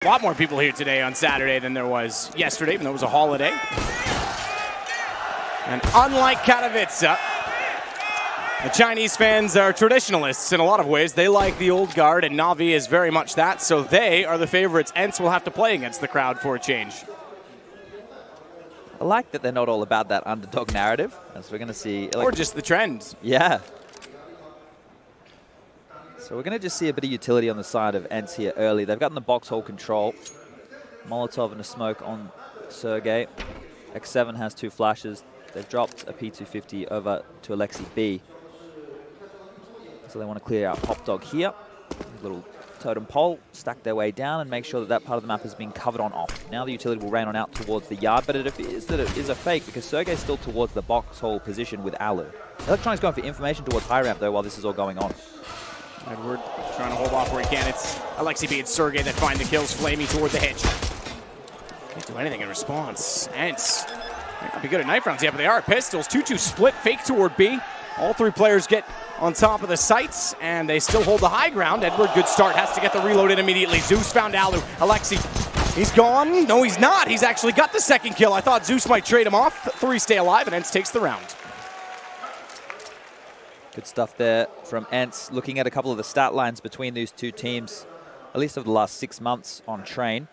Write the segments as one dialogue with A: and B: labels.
A: A lot more people here today on Saturday than there was yesterday, even though it was a holiday. And unlike Katowice, the Chinese fans are traditionalists in a lot of ways. They like the old guard, and NAVI is very much that, so they are the favorites. ENCE will have to play against the crowd for a change.
B: I like that they're not all about that underdog narrative, as we're going to see.
A: Or just the trend.
B: Yeah. So we're going to just see a bit of utility on the side of ENCE here early. They've gotten the box hole control. Molotov and a smoke on Sergey. X7 has 2 flashes. They've dropped a P250 over to Alexi B. So they want to clear out Hop Dog here. Little totem pole, stack their way down and make sure that that part of the map has been covered on off. Now the utility will rain on out towards the yard, but it appears that it is a fake because Sergey's still towards the box hole position with Alu. Electronic's going for information towards high ramp though while this is all going on.
A: Edward trying to hold off where he can. It's Alexi B and Sergey that find the kills, Flamey toward the hitch. Can't do anything in response. ENCE might not be good at knife rounds yet, but they are at pistols. 2-2 split, fake toward B. All 3 players get on top of the sights, and they still hold the high ground. Edward, good start, has to get the reload in immediately. Zeus found Alu. Alexi, he's gone. No, he's not. He's actually got the second kill. I thought Zeus might trade him off. 3 stay alive, and ENCE takes the round.
B: Good stuff there from ENCE. Looking at a couple of the stat lines between these two teams, at least over the last 6 months on Train.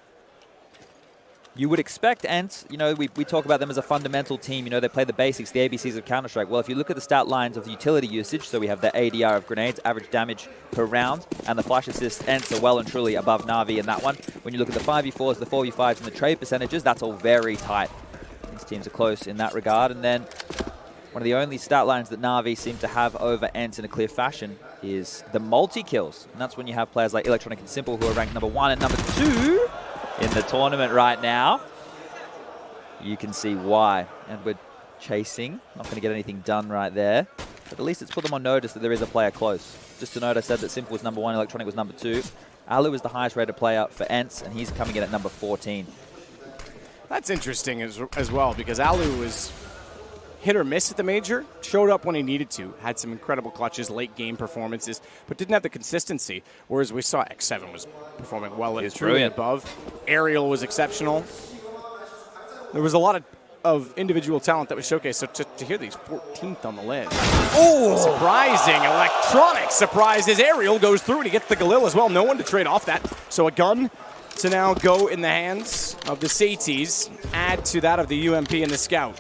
B: You would expect ENCE, you know, we talk about them as a fundamental team. You know, they play the basics, the ABCs of Counter-Strike. Well, if you look at the stat lines of the utility usage, so we have the ADR of grenades, average damage per round, and the flash assist, ENCE are well and truly above NAVI in that one. When you look at the 5v4s, the 4v5s, and the trade percentages, that's all very tight. These teams are close in that regard. And then one of the only stat lines that NAVI seem to have over ENCE in a clear fashion is the multi-kills. And that's when you have players like Electronic and Simple who are ranked number 1 and number 2 in the tournament right now. You can see why. And we're chasing. Not going to get anything done right there. But at least it's put them on notice that there is a player close. Just to note, I said that Simple was number 1, Electronic was number 2. Alu is the highest rated player for ENCE, and he's coming in at number 14.
A: That's interesting as well, because Alu was hit or miss at the major, showed up when he needed to, had some incredible clutches, late game performances, but didn't have the consistency, whereas we saw X7 was performing well and truly above. Aerial was exceptional. There was a lot of individual talent that was showcased, so to hear these 14th on the list. Oh! Surprising. Electronic surprises. Aerial goes through and he gets the Galil as well. No one to trade off that. So a gun to now go in the hands of the Saties, add to that of the UMP and the Scout.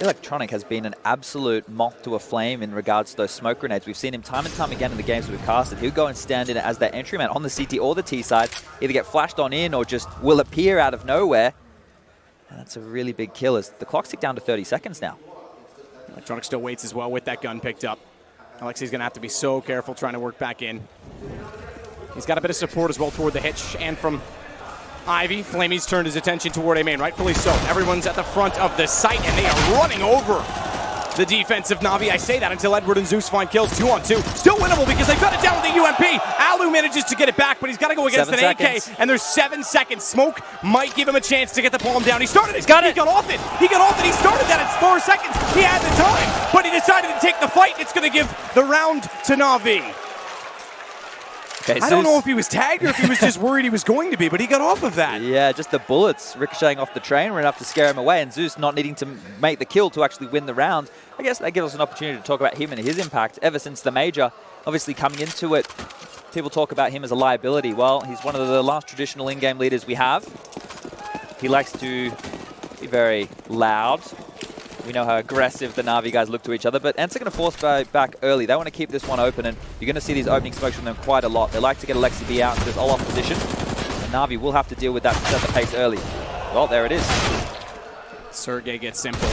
B: Electronic has been an absolute moth to a flame in regards to those smoke grenades. We've seen him time and time again in the games we've casted. He'll go and stand in it as that entry man on the CT or the T side, either get flashed on in or just will appear out of nowhere. And that's a really big kill as the clock's ticked down to 30 seconds now.
A: Electronic still waits as well with that gun picked up. Alexi's going to have to be so careful trying to work back in. He's got a bit of support as well toward the hitch, and from Ivy, Flamey's turned his attention toward A main, rightfully so. Everyone's at the front of the site, and they are running over the defensive NAVI. I say that until Edward and Zeus find kills 2-on-2. Still winnable because they've got it down with the UMP. Alu manages to get it back, but he's got to go against an AK, and there's 7 seconds. Smoke might give him a chance to get the palm down. He started it. He got off it. He got off it. He started that. It's 4 seconds. He had the time, but he decided to take the fight. It's going to give the round to NAVI.
B: Okay,
A: I don't know if he was tagged or if he was just worried he was going to be, but he got off of that.
B: Yeah, just the bullets ricocheting off the train were enough to scare him away, and Zeus not needing to make the kill to actually win the round. I guess that gives us an opportunity to talk about him and his impact ever since the major. Obviously coming into it, people talk about him as a liability. Well, he's one of the last traditional in-game leaders we have. He likes to be very loud. We know how aggressive the NAVI guys look to each other, but ENCE are going to force back early. They want to keep this one open, and you're going to see these opening smokes from them quite a lot. They like to get Alexi B out into this all-off position. And NAVI will have to deal with that to set the pace early. Well, there it is.
A: Sergey gets Simple.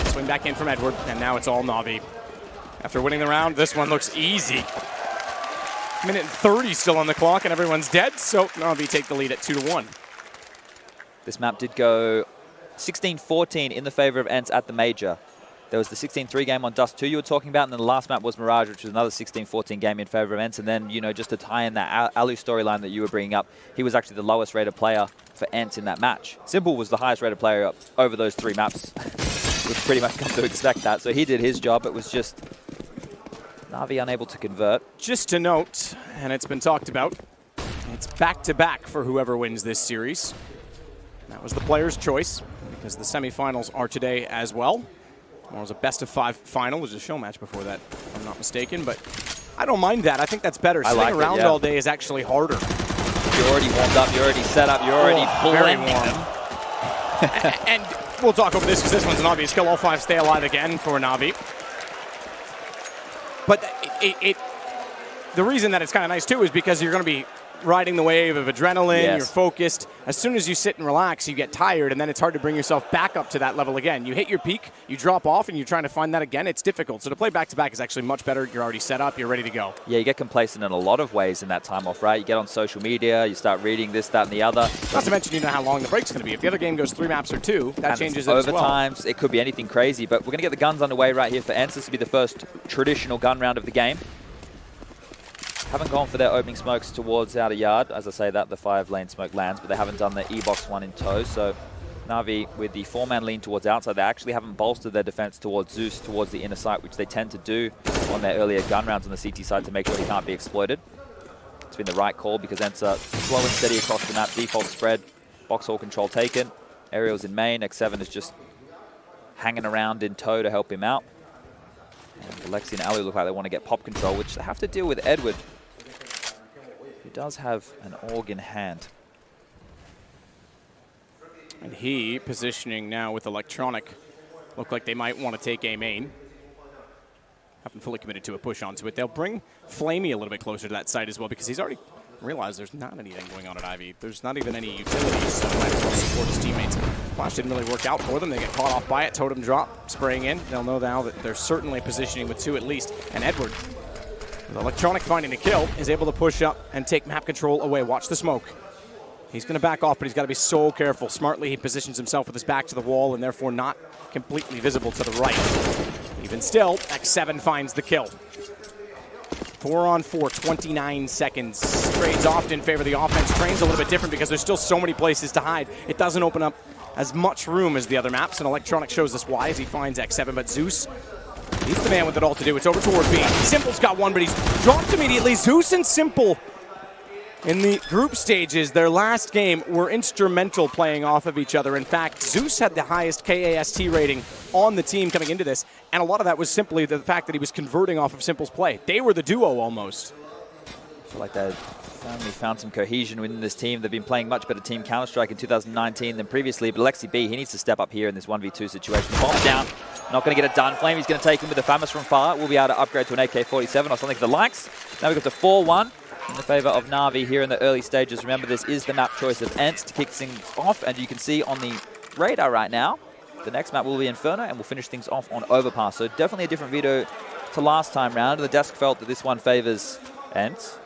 A: Swing back in from Edward, and now it's all NAVI. After winning the round, this one looks easy. Minute and 30 still on the clock, and everyone's dead, so NAVI take the lead at 2-1.
B: This map did go 16-14 in the favor of ENCE at the major. There was the 16-3 game on Dust 2 you were talking about, and then the last map was Mirage, which was another 16-14 game in favor of ENCE. And then, you know, just to tie in that Alu storyline that you were bringing up, he was actually the lowest rated player for ENCE in that match. Simple was the highest rated player up over those 3 maps. We've pretty much come to expect that. So he did his job. It was just NAVI unable to convert.
A: Just to note, and it's been talked about, it's back-to-back for whoever wins this series. That was the player's choice because the semifinals are today as well. Tomorrow's a best-of-5 final. There's a show match before that, if I'm not mistaken, but I don't mind that. I think that's better. Sitting around all day is actually harder.
B: You're already warmed up, you're already set up, you're already blending them.
A: And we'll talk over this because this one's an obvious kill. All 5 stay alive again for NAVI. But the reason that it's kind of nice too is because you're going to be riding the wave of adrenaline, you're focused. As soon as you sit and relax, you get tired, and then it's hard to bring yourself back up to that level again. You hit your peak, you drop off, and you're trying to find that again. It's difficult. So to play back-to-back is actually much better. You're already set up. You're ready to go.
B: Yeah, you get complacent in a lot of ways in that time off, right? You get on social media, you start reading this, that, and the other.
A: Not to mention you know how long the break's going to be. If the other game goes 3 maps or 2, that changes it as well.
B: Overtimes, it could be anything crazy, but we're going to get the guns underway right here for ENCE. This will be the first traditional gun round of the game. Haven't gone for their opening smokes towards outer yard. As I say that, the 5-lane smoke lands, but they haven't done the E-box one in tow. So NAVI with the 4-man lean towards outside. They actually haven't bolstered their defense towards Zeus, towards the inner site, which they tend to do on their earlier gun rounds on the CT side to make sure he can't be exploited. It's been the right call because ENCE are slow and steady across the map. Default spread, box hole control taken. Aerial's in main. X7 is just hanging around in tow to help him out. And Alexi and Ali look like they want to get pop control, which they have to deal with Edward, who does have an AUG in hand.
A: And he positioning now with Electronic. Look like they might want to take A main. Haven't fully committed to a push onto it. They'll bring Flamey a little bit closer to that site as well because he's already realized there's not anything going on at Ivy. There's not even any utilities, so might as well support his teammates. Flash didn't really work out for them. They get caught off by it. Totem drop, spraying in. They'll know now that they're certainly positioning with 2 at least. And Edward, with Electronic finding the kill, is able to push up and take map control away. Watch the smoke. He's going to back off, but he's got to be so careful. Smartly, he positions himself with his back to the wall and therefore not completely visible to the right. Even still, X7 finds the kill. 4 on 4, 29 seconds. Trades off in favor of the offense. Train's a little bit different because there's still so many places to hide. It doesn't open up as much room as the other maps, and Electronic shows us why as he finds X7, but Zeus, he's the man with it all to do. It's over toward B. Simple's got one, but he's dropped immediately. Zeus and Simple in the group stages, their last game, were instrumental playing off of each other. In fact, Zeus had the highest KAST rating on the team coming into this, and a lot of that was simply the fact that he was converting off of Simple's play. They were the duo almost.
B: I feel like they've finally found some cohesion within this team. They've been playing much better Team Counter-Strike in 2019 than previously, but Alexi B, he needs to step up here in this 1v2 situation. Bomb down, not going to get it done. Flamey's going to take him with the Famous from far. We'll be able to upgrade to an AK-47 or something for the likes. Now we've got to 4-1. In the favor of NAVI here in the early stages. Remember, this is the map choice of ENCE to kick things off, and you can see on the radar right now, the next map will be Inferno, and we'll finish things off on Overpass. So definitely a different video to last time round. The desk felt that this one favors ENCE.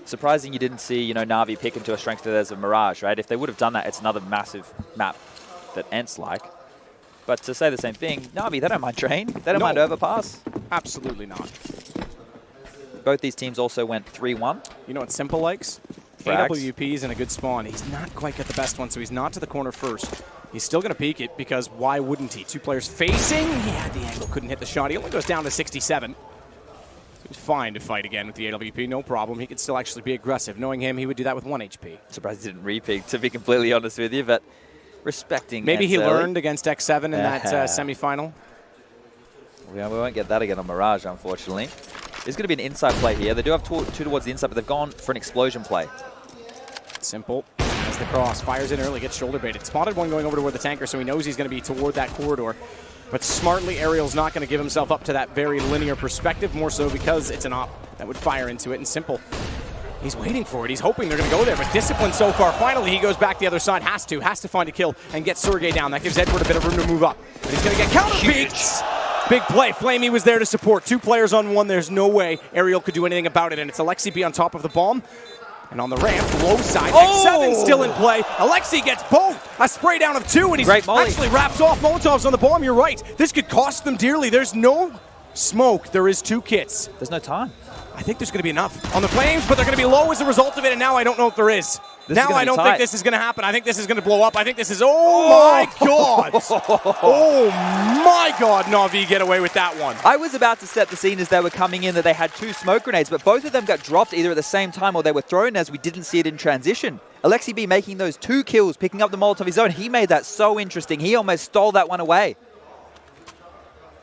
B: Surprising you didn't see, NAVI pick into a strength that there's a Mirage, right? If they would have done that, it's another massive map that ENCE like. But to say the same thing, NAVI, they don't mind Train. They don't mind Overpass.
A: Absolutely not.
B: Both these teams also went 3-1.
A: You know what Simple likes? AWP's in a good spawn. He's not quite got the best one, so he's not to the corner first. He's still going to peek it because why wouldn't he? 2 players facing. He had the angle, couldn't hit the shot. He only goes down to 67. So he's fine to fight again with the AWP, no problem. He could still actually be aggressive. Knowing him, he would do that with 1 HP.
B: Surprised he didn't re-peek, to be completely honest with you, but respecting
A: Maybe
B: ENCE
A: he learned against X7 in that semifinal.
B: We won't get that again on Mirage, unfortunately. There's going to be an inside play here. They do have 2 towards the inside, but they've gone for an explosion play.
A: Simple as the cross. Fires in early, gets shoulder baited. Spotted one going over toward the tanker, so he knows he's going to be toward that corridor. But smartly, Aerial's not going to give himself up to that very linear perspective, more so because it's an op that would fire into it. And Simple, he's waiting for it. He's hoping they're going to go there, but disciplined so far. Finally, he goes back the other side. Has to find a kill and get Sergey down. That gives Edward a bit of room to move up. But he's going to get counter-peeked. Big play. Flamey was there to support. 2 players on 1. There's no way Aerial could do anything about it. And it's Alexi B on top of the bomb. And on the ramp, low side, X7 still in play. Alexi gets both. A spray down of 2, and he's actually wrapped off. Molotovs on the bomb. You're right. This could cost them dearly. There's no smoke. There is 2 kits.
B: There's no time.
A: I think there's going to be enough on the flames, but they're going to be low as a result of it, and now I don't know if there is. Now I don't think this is going to happen. I think this is going to blow up. I think this is, oh my God. Oh my God, NAVI get away with that one.
B: I was about to set the scene as they were coming in that they had 2 smoke grenades, but both of them got dropped either at the same time or they were thrown as we didn't see it in transition. Alexi B making those 2 kills, picking up the Molotov of his own. He made that so interesting. He almost stole that one away.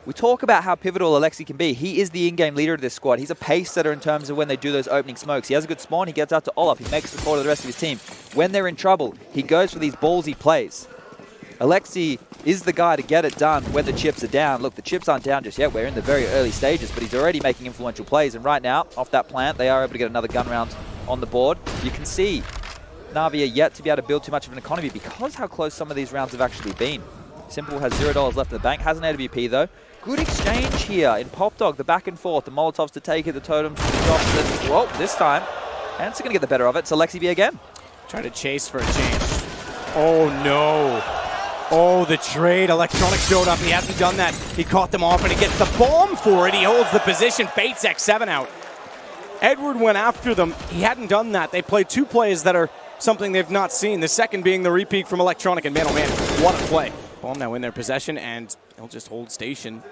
B: We talk about how pivotal Alexi can be. He is the in-game leader of this squad. He's a pace setter in terms of when they do those opening smokes. He has a good spawn. He gets out to Olaf. He makes the call to the rest of his team. When they're in trouble, he goes for these ballsy plays. Alexi is the guy to get it done when the chips are down. Look, the chips aren't down just yet. We're in the very early stages, but he's already making influential plays. And right now, off that plant, they are able to get another gun round on the board. You can see NAVI are yet to be able to build too much of an economy because how close some of these rounds have actually been. Simple has $0 left in the bank. Has an AWP, though. Good exchange here in Pop Dog, the back and forth, the Molotovs to take it, the totems to the drops. Whoa, this time, ENCE are going to get the better of it. It's Alexi B again.
A: Trying to chase for a change. Oh, no. Oh, the trade. Electronic showed up. He hasn't done that. He caught them off, and he gets the bomb for it. He holds the position. Fates X7 out. Edward went after them. He hadn't done that. They played 2 plays that are something they've not seen. The second being the repeat from Electronic, and man, oh man, what a play. Bomb now in their possession, and they'll just hold station.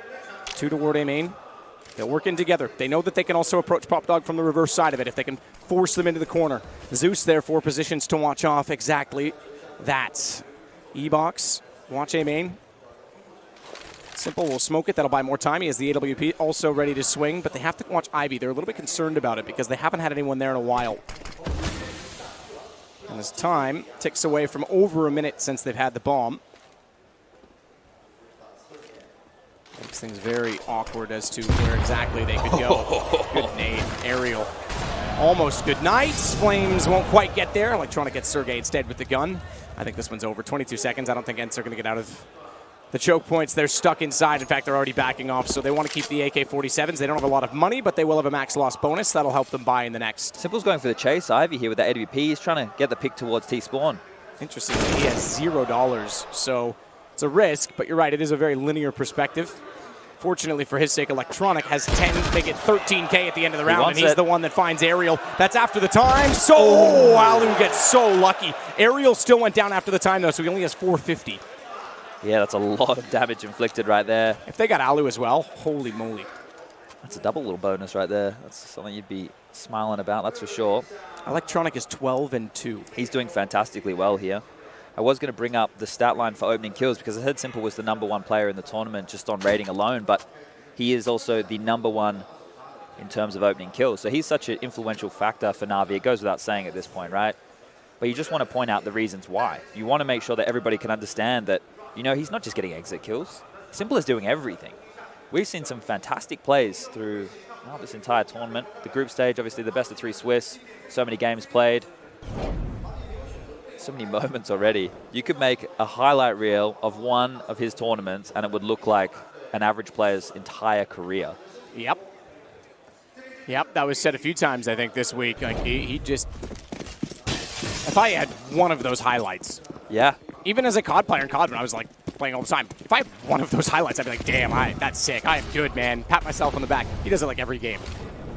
A: 2 toward A main. They'll work in together. They know that they can also approach Pop Dog from the reverse side of it if they can force them into the corner. Zeus there, 4 positions to watch off exactly that. E-Box, watch A main. Simple will smoke it. That'll buy more time. He has the AWP also ready to swing, but they have to watch Ivy. They're a little bit concerned about it because they haven't had anyone there in a while. And as time ticks away from over a minute since they've had the bomb, makes things very awkward as to where exactly they could go. Good nade. Aerial. Almost good night. Flames won't quite get there. Electronic gets Sergey instead with the gun. I think this one's over. 22 seconds. I don't think ENCE are going to get out of the choke points. They're stuck inside. In fact, they're already backing off, so they want to keep the AK-47s. They don't have a lot of money, but they will have a max loss bonus. That'll help them buy in the next.
B: Simple's going for the chase. Ivy here with that AWP. He's trying to get the pick towards T-Spawn.
A: Interestingly, he has $0, so it's a risk, but you're right, it is a very linear perspective. Fortunately for his sake, Electronic has 10, they get 13K at the end of the round, and he's the one that finds Aerial. That's after the time. So, Alu gets so lucky. Aerial still went down after the time, though, so he only has 450.
B: Yeah, that's a lot of damage inflicted right there.
A: If they got Alu as well, holy moly.
B: That's a double little bonus right there. That's something you'd be smiling about, that's for sure.
A: Electronic is 12-2.
B: He's doing fantastically well here. I was going to bring up the stat line for opening kills because I heard Simple was the #1 player in the tournament just on rating alone, but he is also the #1 in terms of opening kills. So he's such an influential factor for NAVI. It goes without saying at this point, right? But you just want to point out the reasons why. You want to make sure that everybody can understand that, you know, he's not just getting exit kills. Simple is doing everything. We've seen some fantastic plays through this entire tournament. The group stage, obviously the best of 3 Swiss, so many games played. So many moments already. You could make a highlight reel of one of his tournaments and it would look like an average player's entire career.
A: Yep. Yep, that was said a few times, I think, this week. Like, he just... If I had one of those highlights...
B: Yeah.
A: Even as a COD player in COD, when I was like playing all the time, if I had one of those highlights, I'd be like, damn, that's sick. I am good, man. Pat myself on the back. He does it like every game.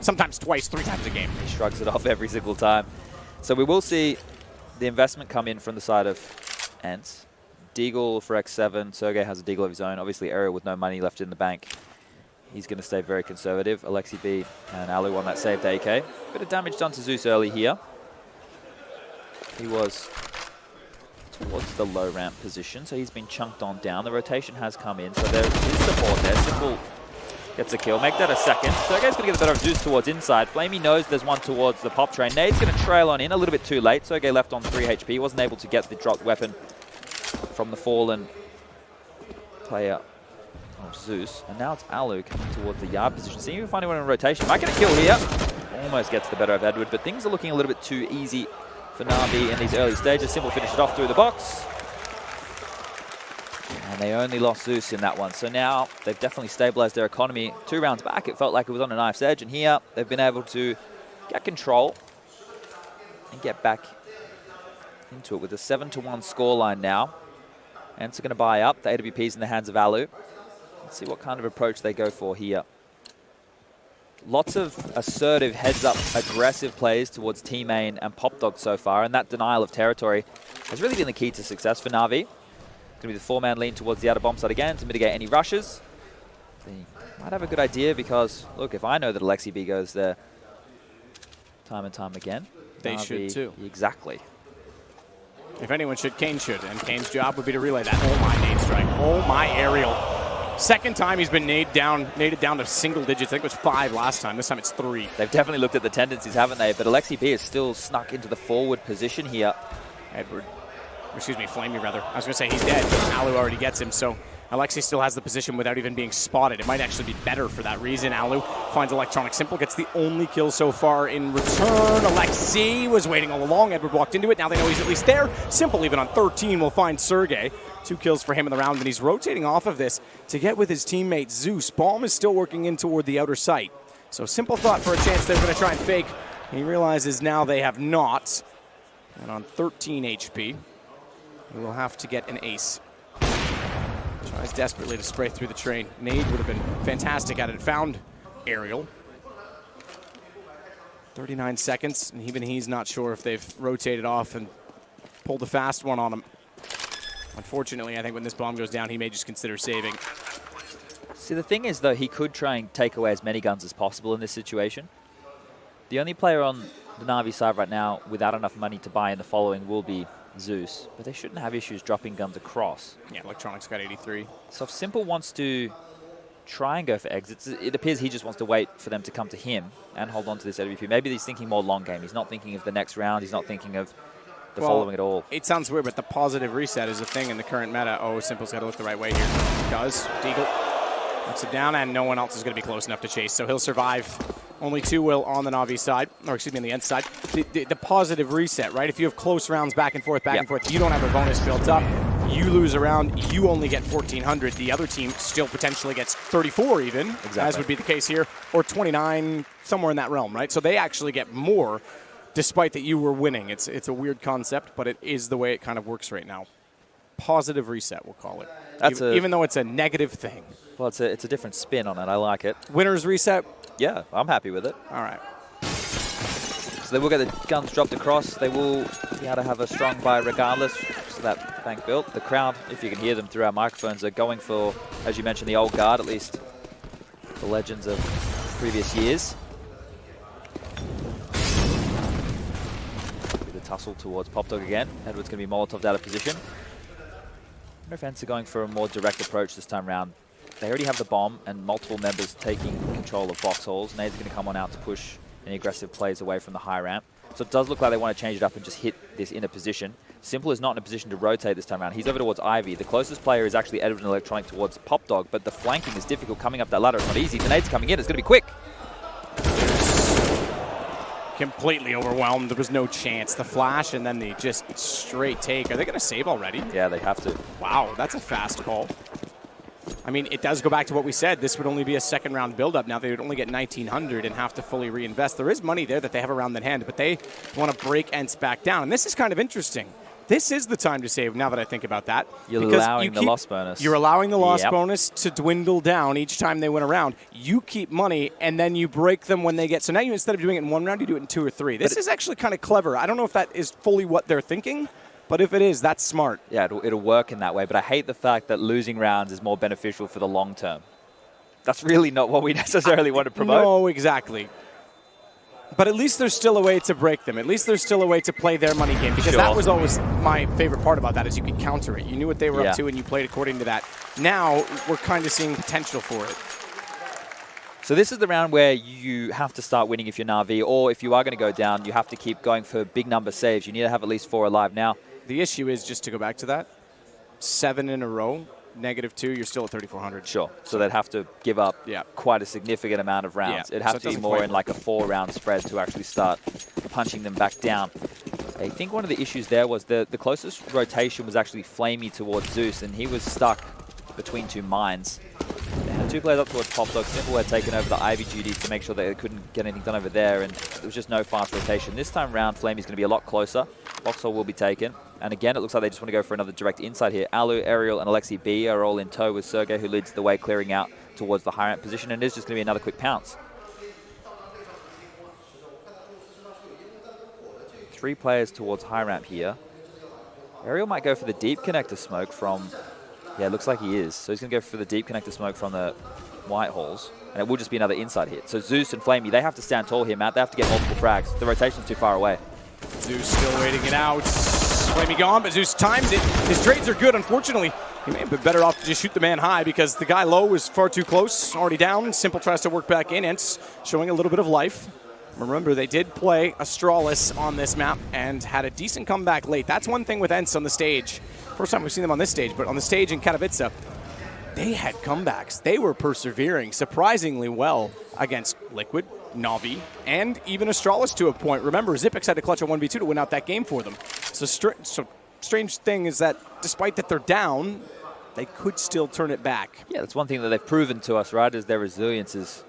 A: Sometimes twice, 3 times a game.
B: He shrugs it off every single time. So we will see the investment come in from the side of ENCE. Deagle for X7. Sergey has a Deagle of his own. Obviously, Ariel with no money left in the bank. He's going to stay very conservative. Alexi B and Alu on that saved AK. Bit of damage done to Zeus early here. He was towards the low ramp position, so he's been chunked on down. The rotation has come in, so there is support there. Simple gets a kill. Make that a second. Sergey's going to get the better of Zeus towards inside. Flamey knows there's one towards the pop train. Nade's going to trail on in a little bit too late. Sergey left on 3 HP. He wasn't able to get the dropped weapon from the fallen player of Zeus. And now it's Alu coming towards the yard position. See if we can find anyone in rotation. Might get a kill here. Almost gets the better of Edward, but things are looking a little bit too easy for NAVI in these early stages. Simple finish it off through the box. And they only lost Zeus in that one. So now they've definitely stabilized their economy. 2 rounds back, it felt like it was on a knife's edge. And here they've been able to get control and get back into it with a 7-1 scoreline now. ENCE are going to buy up. The AWP's in the hands of Alu. Let's see what kind of approach they go for here. Lots of assertive, heads-up, aggressive plays towards T-Main and Popdog so far, and that denial of territory has really been the key to success for NAVI. Going to be the 4-man lean towards the outer bomb side again to mitigate any rushes. They might have a good idea because, look, if I know that Alexi B goes there time and time again,
A: they should too.
B: Exactly.
A: If anyone should, Kane should. And Kane's job would be to relay that. Oh, my nade strike. Oh, my aerial. Second time he's been naded down to single digits. I think it was 5 last time. This time it's 3.
B: They've definitely looked at the tendencies, haven't they? But Alexi B is still snuck into the forward position here.
A: Flamey rather. I was going to say he's dead. Alu already gets him, so Alexi still has the position without even being spotted. It might actually be better for that reason. Alu finds Electronic Simple, gets the only kill so far in return. Alexi was waiting all along. Edward walked into it. Now they know he's at least there. Simple, even on 13, will find Sergey. 2 kills for him in the round, and he's rotating off of this to get with his teammate Zeus. Bomb is still working in toward the outer site. So Simple thought for a chance they were going to try and fake. He realizes now they have not. And on 13 HP, he will have to get an ace. Tries desperately to spray through the train. Nade would have been fantastic at it. Found Aerial. 39 seconds, and even he's not sure if they've rotated off and pulled a fast one on him. Unfortunately, I think when this bomb goes down, he may just consider saving.
B: See, the thing is, though, he could try and take away as many guns as possible in this situation. The only player on the NAVI side right now without enough money to buy in the following will be Zeus, but they shouldn't have issues dropping guns across.
A: Yeah, Electronics got 83.
B: So if Simple wants to try and go for exits, it appears he just wants to wait for them to come to him and hold on to this AWP. Maybe he's thinking more long game. He's not thinking of the next round. He's not thinking of the following at all.
A: It sounds weird, but the positive reset is a thing in the current meta. Oh, Simple's got to look the right way here. Does. Deagle looks it down, and no one else is going to be close enough to chase, so he'll survive. Only 2 will on the NAVI side, or excuse me, on the ENCE side. The positive reset, right? If you have close rounds back and forth, you don't have a bonus built up. You lose a round, you only get 1,400. The other team still potentially gets 34 even, as would be the case here, or 29, somewhere in that realm, right? So they actually get more, despite that you were winning. It's a weird concept, but it is the way it kind of works right now. Positive reset, we'll call it. Even though it's a negative thing.
B: Well, it's a different spin on it. I like it.
A: Winner's reset?
B: Yeah, I'm happy with it.
A: All right.
B: So they will get the guns dropped across. They will be able to have a strong buy regardless. So that bank built. The crowd, if you can hear them through our microphones, are going for, as you mentioned, the old guard, at least the legends of previous years. The tussle towards Popdog again. Edward's going to be Molotov'd out of position. I wonder if ENCE are going for a more direct approach this time round. They already have the bomb and multiple members taking control of box halls. Nade's going to come on out to push any aggressive plays away from the high ramp. So it does look like they want to change it up and just hit this inner position. Simple is not in a position to rotate this time around. He's over towards Ivy. The closest player is actually Edward and Electronic towards Popdog, but the flanking is difficult coming up that ladder. It's not easy. The nade's coming in. It's going to be quick.
A: Completely overwhelmed. There was no chance. The flash and then the just straight take. Are they going to save already?
B: Yeah, they have to.
A: Wow, that's a fast call. I mean, it does go back to what we said. This would only be a second round build-up. Now they would only get 1,900 and have to fully reinvest. There is money there that they have around in hand, but they want to break ENCE back down. And this is kind of interesting. This is the time to save, now that I think about that.
B: You're allowing the loss bonus.
A: You're allowing the loss bonus to dwindle down each time they win a round. You keep money, and then you break them when they get. So now you, instead of doing it in 1 round, you do it in 2 or 3. This is actually kind of clever. I don't know if that is fully what they're thinking, but if it is, that's smart.
B: Yeah, it'll work in that way. But I hate the fact that losing rounds is more beneficial for the long term. That's really not what we necessarily want to promote.
A: No, exactly. But at least there's still a way to break them. At least there's still a way to play their money game. Because that was always my favorite part about that, is you could counter it. You knew what they were up to, and you played according to that. Now, we're kind of seeing potential for it.
B: So this is the round where you have to start winning if you're NAVI, or if you are going to go down, you have to keep going for big number saves. You need to have at least 4 alive now.
A: The issue is, just to go back to that, 7 in a row, -2, you're still at 3,400.
B: Sure. So they'd have to give up quite a significant amount of rounds. It'd have to be more in like a 4-round spread to actually start punching them back down. I think one of the issues there was the closest rotation was actually Flamey towards Zeus, and he was stuck between 2 mines. They had 2 players up towards Popdog. Simple had taken over the Ivy duties to make sure they couldn't get anything done over there, and there was just no fast rotation. This time round, Flamey's going to be a lot closer. Boxhole will be taken. And again, it looks like they just want to go for another direct inside here. Alu, Aerial, and Alexi B are all in tow with Sergey, who leads the way, clearing out towards the high ramp position. And it is just going to be another quick pounce. 3 players towards high ramp here. Ariel might go for the deep connector smoke from... Yeah, it looks like he is. So he's going to go for the deep connector smoke from the white halls. And it will just be another inside hit. So Zeus and Flamey, they have to stand tall here, Matt. They have to get multiple frags. The rotation's too far away.
A: Zeus still waiting it out. Flamey gone, but Zeus times it. His trades are good. Unfortunately, he may have been better off to just shoot the man high because the guy low was far too close. Already down. Simple tries to work back in. ENCE showing a little bit of life. Remember, they did play Astralis on this map and had a decent comeback late. That's one thing with ENCE on the stage. First time we've seen them on this stage, but on the stage in Katowice, they had comebacks. They were persevering surprisingly well against Liquid, NAVI, and even Astralis to a point. Remember, Xyp9x had to clutch a 1v2 to win out that game for them. So strange thing is that despite that they're down, they could still turn it back.
B: Yeah, that's one thing that they've proven to us, right, is their resilience is,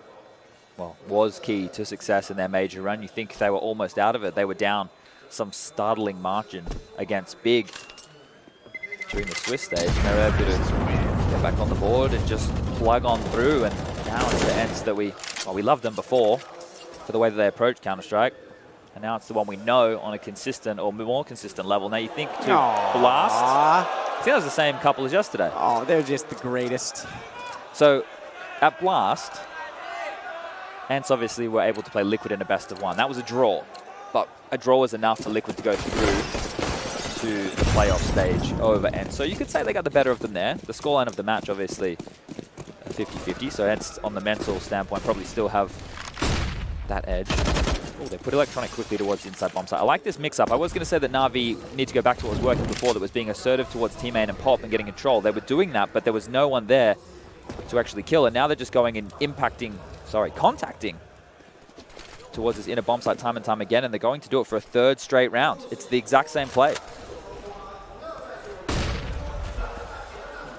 B: well, was key to success in their major run. You think they were almost out of it. They were down some startling margin against Big during the Swiss stage, and they were able to get back on the board and just plug on through. And now it's the ENCE that we loved them before for the way that they approached Counter-Strike. And now it's the one we know on a consistent or more consistent level. Now you think to Blast, I think that was the same couple as yesterday.
A: Oh, they're just the greatest.
B: So at Blast, ENCE obviously were able to play Liquid in a best of 1. That was a draw, but a draw was enough for Liquid to go through to the playoff stage over ENCE. So you could say they got the better of them there. The scoreline of the match, obviously, 50-50. So ENCE, on the mental standpoint, probably still have that edge. Oh, they put Electronic quickly towards the inside bomb site. I like this mix-up. I was going to say that NAVI need to go back to what was working before, that was being assertive towards team main and pop and getting control. They were doing that, but there was no one there to actually kill. And now they're just going and contacting towards this inner bomb site time and time again, and they're going to do it for a 3rd straight round. It's the exact same play.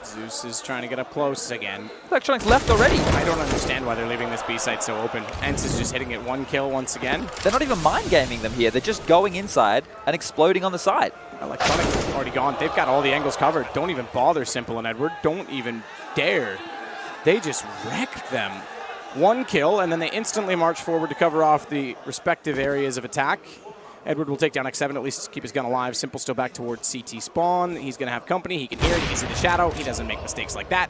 A: Zeus is trying to get up close again.
B: Electronic's left already.
A: I don't understand why they're leaving this B site so open. ENCE is just hitting it 1 kill once again.
B: They're not even mind gaming them here. They're just going inside and exploding on the side.
A: Electronic already gone. They've got all the angles covered. Don't even bother, Simple and Edward. Don't even dare. They just wrecked them. 1 kill, and then they instantly march forward to cover off the respective areas of attack. Edward will take down X7, at least keep his gun alive. Simple still back towards CT spawn. He's going to have company. He can hear it. He's in the shadow. He doesn't make mistakes like that.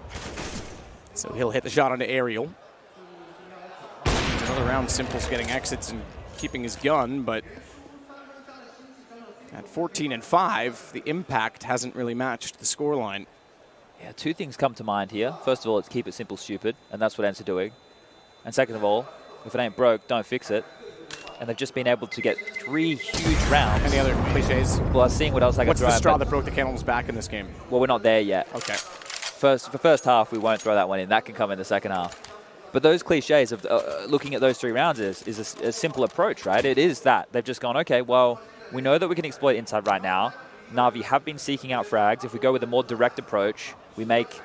A: So he'll hit the shot onto Ariel. Another round, Simple's getting exits and keeping his gun, but at 14-5, the impact hasn't really matched the scoreline.
B: Yeah, 2 things come to mind here. First of all, it's keep it simple, stupid, and that's what ENCE are doing. And second of all, if it ain't broke, don't fix it. And they've just been able to get 3 huge rounds.
A: Any other cliches?
B: Well, I was seeing what else I could
A: What's
B: throw.
A: the straw that broke the camel's back in this game?
B: Well, we're not there yet.
A: Okay.
B: For first half, we won't throw that one in. That can come in the second half. But those cliches of looking at those 3 rounds is a simple approach, right? It is that. They've just gone, okay, well, we know that we can exploit inside right now. NAVI have been seeking out frags. If we go with a more direct approach, we make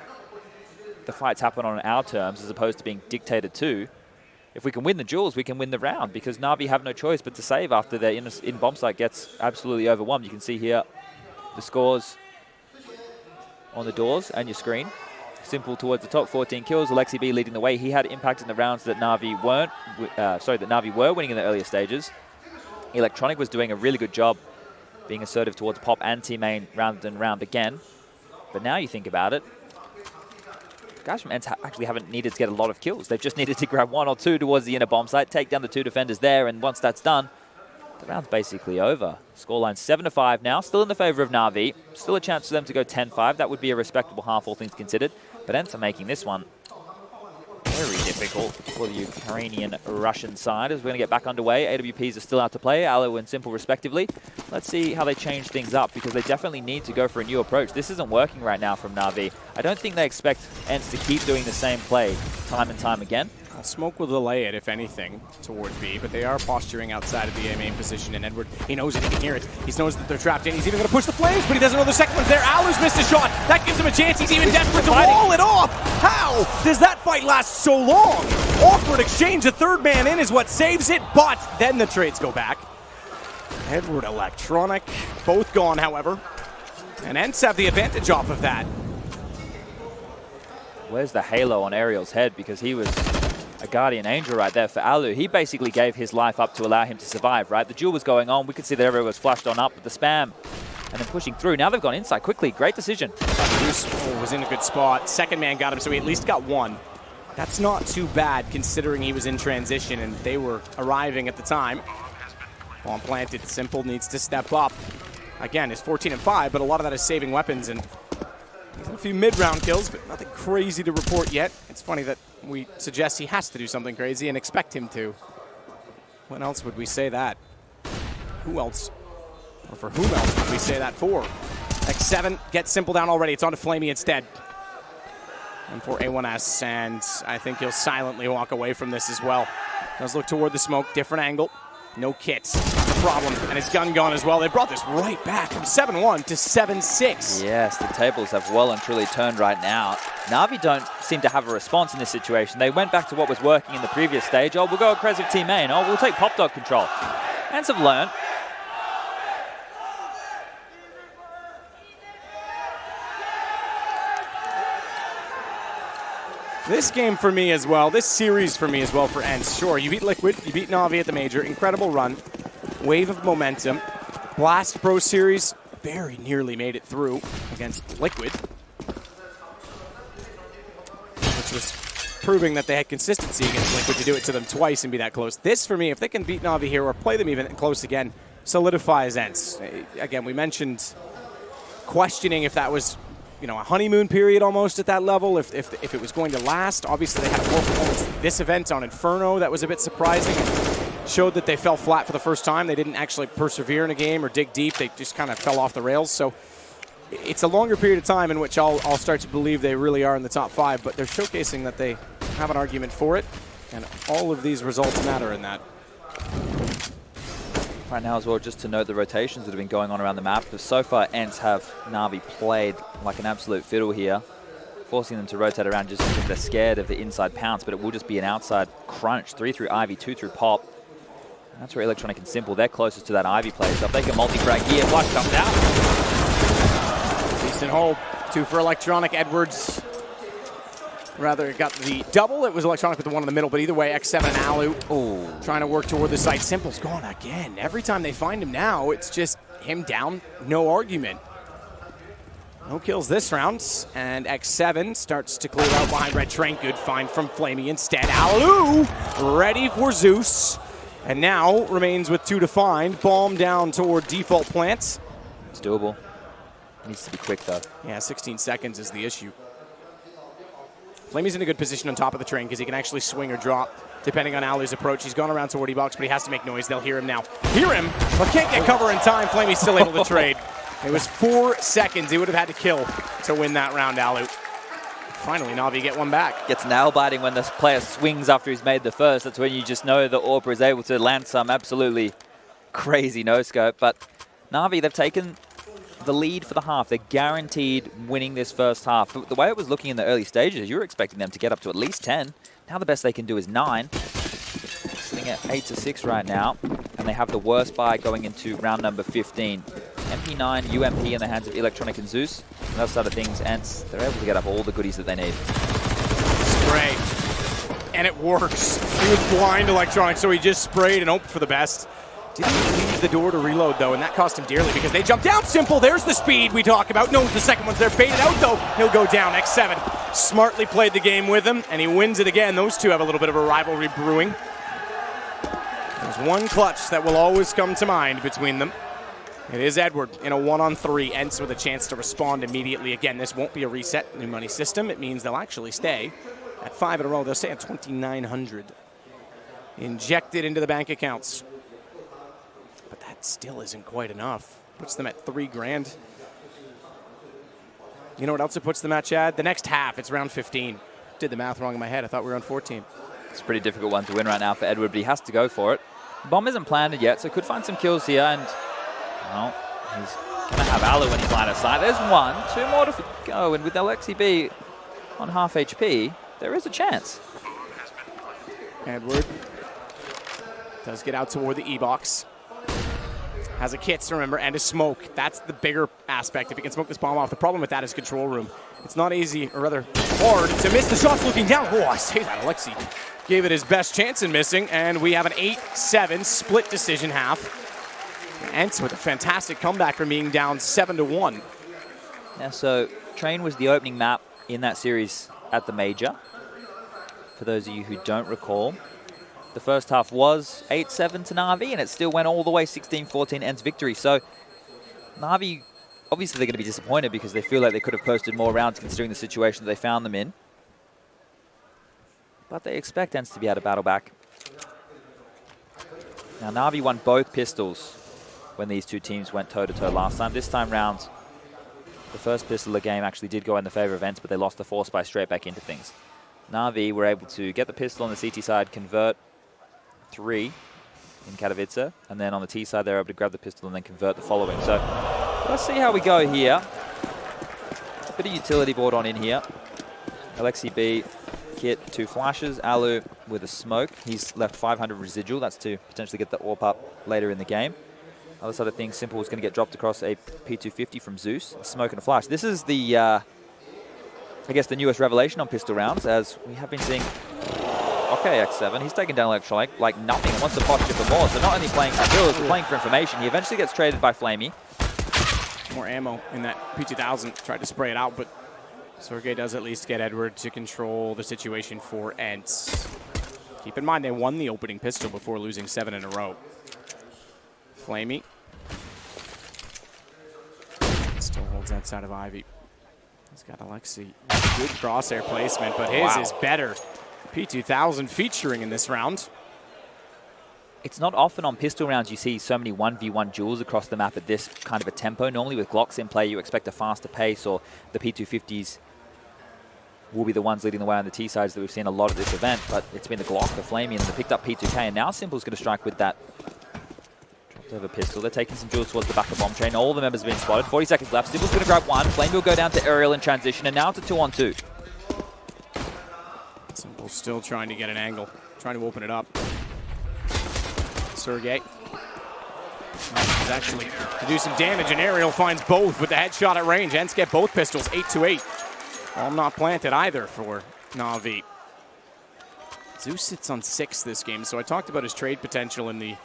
B: the fights happen on our terms as opposed to being dictated to. If we can win the duels, we can win the round because NAVI have no choice but to save after their in bomb site gets absolutely overwhelmed. You can see here the scores on the doors and your screen. Simple towards the top, 14 kills. Alexi B leading the way. He had impact in the rounds that NAVI were winning in the earlier stages. Electronic was doing a really good job being assertive towards pop and team main round and round again. But now you think about it, guys from ENCE actually haven't needed to get a lot of kills. They've just needed to grab 1 or 2 towards the inner bomb site, take down the 2 defenders there, and once that's done, the round's basically over. Scoreline 7-5 now, still in the favor of NAVI. Still a chance for them to go 10-5. That would be a respectable half, all things considered. But ENCE are making this one very difficult for the Ukrainian-Russian side as we're going to get back underway. AWPs are still out to play, Aloe and Simple respectively. Let's see how they change things up because they definitely need to go for a new approach. This isn't working right now from NAVI. I don't think they expect ENCE to keep doing the same play time and time again.
A: Smoke will delay it, if anything, toward B, but they are posturing outside of the A main position, and Edward, he knows it, he can hear it. He knows that they're trapped in. He's even going to push the flames, but he doesn't know the second one's there. Aloe's missed a shot. That gives him a chance. He's even desperate to wall it off. How does that fight last so long? Awkward exchange. The 3rd man in is what saves it, but then the trades go back. Edward, Electronic, both gone, however. And ENCE have the advantage off of that.
B: Where's the halo on Ariel's head? Because he was a guardian angel right there for Alu. He basically gave his life up to allow him to survive, right? The duel was going on. We could see that everyone was flashed on up with the spam and then pushing through. Now they've gone inside quickly. Great decision.
A: Bruce was in a good spot. Second man got him, so he at least got one. That's not too bad considering he was in transition and they were arriving at the time. Bomb planted. Simple needs to step up. Again, it's 14-5, but a lot of that is saving weapons and he's a few mid-round kills, but nothing crazy to report yet. It's funny that we suggest he has to do something crazy and expect him to. When else would we say that? Who else? Or for whom else would we say that for? X7 gets Simple down already. It's on to Flamey instead. And for A1S, and I think he'll silently walk away from this as well. Does look toward the smoke, different angle. No kits, not the problem, and his gun gone as well. They brought this right back from 7-1 to 7-6.
B: Yes, the tables have well and truly turned right now. NAVI don't seem to have a response in this situation. They went back to what was working in the previous stage. Oh, we'll go aggressive team main. Oh, we'll take pop dog control. ENCE have learned.
A: This game for me as well, this series for me as well for ENCE. Sure, you beat Liquid, you beat NAVI at the major, incredible run, wave of momentum. Blast Pro Series, very nearly made it through against Liquid, which was proving that they had consistency against Liquid to do it to them twice and be that close. This for me, if they can beat NAVI here or play them even close again, solidifies ENCE. Again, we mentioned questioning if that was a honeymoon period almost at that level, if it was going to last. Obviously, they had a poor performance this event on Inferno that was a bit surprising and showed that they fell flat for the first time. They didn't actually persevere in a game or dig deep. They just kind of fell off the rails. So it's a longer period of time in which I'll start to believe they really are in the top 5, but they're showcasing that they have an argument for it, and all of these results matter in that.
B: Right now as well, just to note the rotations that have been going on around the map, because so far ENCE have NAVI played like an absolute fiddle here, forcing them to rotate around just because they're scared of the inside pounce, but it will just be an outside crunch. 3 through Ivy, 2 through Pop. And that's where Electronic and Simple, they're closest to that Ivy play. So if they can multi-frag here, Flush comes out.
A: Decent hold. 2 for Electronic. Edwards rather got the double. It was Electronic with the one in the middle, but either way, X7 and Alu trying to work toward the site. Simple's gone again. Every time they find him now, it's just him down, no argument. No kills this round, and X7 starts to clear out behind Red Train. Good find from Flamey instead. Alu ready for Zeus, and now remains with 2 to find. Bomb down toward default plants.
B: It's doable. Needs to be quick though.
A: Yeah, 16 seconds is the issue. Flamey's in a good position on top of the train because he can actually swing or drop depending on Alu's approach. He's gone around toward E-Box, but he has to make noise. They'll hear him now. Hear him, but can't get cover in time. Flamey's still able to trade. It was 4 seconds he would have had to kill to win that round, Alu. Finally, Navi get one back.
B: Gets nail biting when the player swings after he's made the first. That's when you just know that Orpa is able to land some absolutely crazy no-scope. But Navi, they've taken the lead for the half. They're guaranteed winning this first half. But the way it was looking in the early stages, you were expecting them to get up to at least 10. Now the best they can do is 9. Sitting at 8-6 right now. And they have the worst buy going into round number 15. MP9, UMP in the hands of Electronic and Zeus. On the other side of things, ENCE, they're able to get up all the goodies that they need.
A: Spray. And it works. He was blind, Electronic, so he just sprayed and hoped for the best. Didn't leave the door to reload, though, and that cost him dearly because they jumped down. Simple, there's the speed we talk about. No, the second one's there. Baited out, though. He'll go down. X7 smartly played the game with him, and he wins it again. Those two have a little bit of a rivalry brewing. There's one clutch that will always come to mind between them. It is Edward in a 1-on-3. ENCE with a chance to respond immediately. Again, this won't be a reset. New money system. It means they'll actually stay at 5 in a row. They'll stay at 2,900. Injected into the bank accounts. But that still isn't quite enough. Puts them at $3,000. You know what else it puts them at, Chad? The next half, it's round 15. Did the math wrong in my head. I thought we were on 14.
B: It's a pretty difficult one to win right now for Edward, but he has to go for it. Bomb isn't planted yet, so could find some kills here, and well, he's going to have Alu when he's line of sight. There's 1, 2 more to go, and with Alexi B on half HP, there is a chance.
A: Edward does get out toward the E-Box. Has a kits, remember, and a smoke. That's the bigger aspect. If he can smoke this bomb off, the problem with that is control room. It's not easy, or rather hard, to miss the shots looking down. Oh, I say that. Alexi gave it his best chance in missing, and we have an 8-7 split decision half. ENCE with a fantastic comeback from being down 7-1.
B: Yeah, so Train was the opening map in that series at the Major. For those of you who don't recall, the first half was 8-7 to NAVI, and it still went all the way 16-14 ENCE victory. So NAVI, obviously they're going to be disappointed because they feel like they could have posted more rounds considering the situation that they found them in. But they expect ENCE to be able to battle back. Now NAVI won both pistols when these two teams went toe-to-toe last time. This time round, the first pistol of the game actually did go in the favor of ENCE, but they lost the force by straight back into things. NAVI were able to get the pistol on the CT side, convert 3 in KdTV, and then on the T side they're able to grab the pistol and then convert the following. So let's see how we go here. A bit of utility board on in here. Alexi B, kit, 2 flashes. Alu with a smoke. He's left 500 residual. That's to potentially get the AWP up later in the game. Other side of things, Simple is going to get dropped across a P250 from Zeus. A smoke and a flash. This is the, I guess, the newest revelation on pistol rounds, as we have been seeing. Okay, X7, he's taken down Electronic like nothing and wants to posture for more. So not only playing for kills, but playing for information. He eventually gets traded by Flamey.
A: More ammo in that P2000. Tried to spray it out, but Sergey does at least get Edward to control the situation for ENCE. Keep in mind, they won the opening pistol before losing 7 in a row. Flamey still holds that side of Ivy. He's got Alexi. Good crosshair placement, but his is better. P2000 featuring in this round.
B: It's not often on pistol rounds you see so many 1v1 duels across the map at this kind of a tempo. Normally with Glocks in play, you expect a faster pace, or the P250s will be the ones leading the way on the T sides that we've seen a lot at this event, but it's been the Glock, the Flamey, and they picked up P2K, and now Simple's going to strike with that dropped over pistol. They're taking some duels towards the back of bomb train. All the members have been spotted. 40 seconds left. Simple's going to grab one. Flamey will go down to aerial in transition, and now it's a 2-on-2.
A: Simple still trying to get an angle, trying to open it up. Sergey is actually to do some damage, and Ariel finds both with the headshot at range. ENCE get both pistols, 8-8. All not planted either for NAVI. Zeus sits on 6 this game, so I talked about his trade potential in the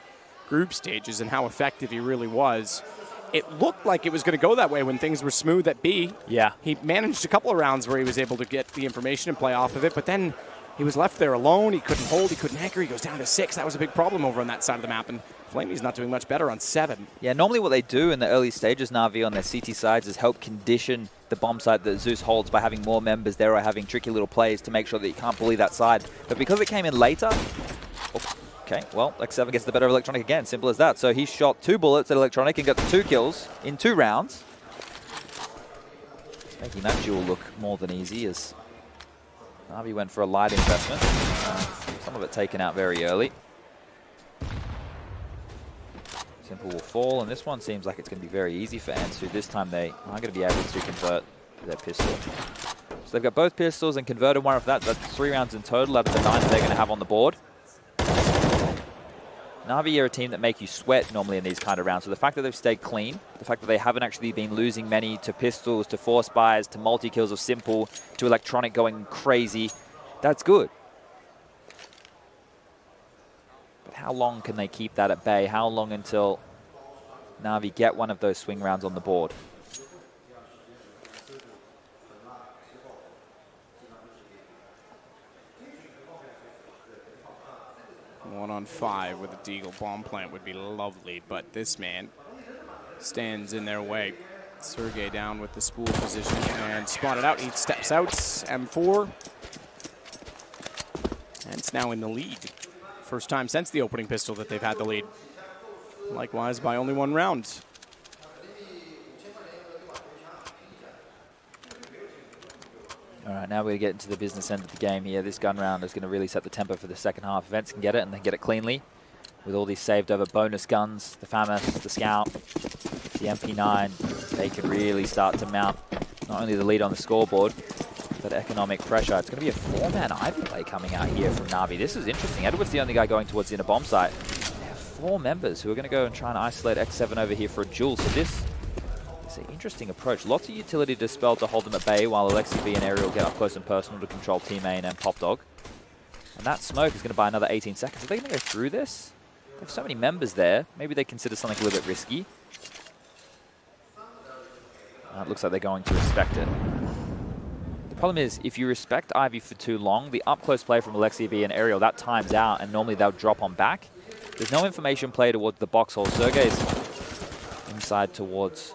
A: group stages and how effective he really was. It looked like it was going to go that way when things were smooth at B.
B: Yeah.
A: He managed a couple of rounds where he was able to get the information and play off of it, but then he was left there alone. He couldn't hold, he couldn't anchor. He goes down to 6. That was a big problem over on that side of the map, and Flamey's not doing much better on 7.
B: Yeah, normally what they do in the early stages, Na'Vi, on their CT sides is help condition the bomb site that Zeus holds by having more members there or having tricky little plays to make sure that you can't bully that side. But because it came in later, okay, well, X7 gets the better of Electronic again, simple as that. So he shot 2 bullets at Electronic and got 2 kills in 2 rounds. Making that duel look more than easy as Na'Vi went for a light investment. Some of it taken out very early. Simple will fall, and this one seems like it's going to be very easy for ENCE, who this time they are going to be able to convert their pistol. So they've got both pistols and converted one of that. That's 3 rounds in total out of the 9 that they're going to have on the board. Na'Vi are a team that make you sweat normally in these kind of rounds. So the fact that they've stayed clean, the fact that they haven't actually been losing many to pistols, to force buys, to multi-kills of Simple, to Electronic going crazy, that's good. But how long can they keep that at bay? How long until Na'Vi get one of those swing rounds on the board?
A: One on 5 with a Deagle bomb plant would be lovely, but this man stands in their way. Sergey down with the spool position and spotted out. He steps out, M4. And it's now in the lead. First time since the opening pistol that they've had the lead. Likewise by only 1 round.
B: All right, now we're going to get into the business end of the game here. This gun round is going to really set the tempo for the second half. If ENCE can get it and then get it cleanly with all these saved over bonus guns, the Fammoth, the Scout, the MP9, they can really start to mount not only the lead on the scoreboard, but economic pressure. It's going to be a 4-man Ivy play coming out here from Na'Vi. This is interesting. Edward's the only guy going towards the inner bomb site. They have 4 members who are going to go and try and isolate X7 over here for a duel. So this is an interesting approach. Lots of utility dispelled to hold them at bay while Alexi B and Aerial get up close and personal to control Team Main and Pop Dog. And that smoke is going to buy another 18 seconds. Are they going to go through this? They have so many members there. Maybe they consider something a little bit risky. It looks like they're going to respect it. The problem is, if you respect Ivy for too long, the up-close play from Alexi B and Aerial, that times out, and normally they'll drop on back. There's no information play towards the box hole. Sergey's inside towards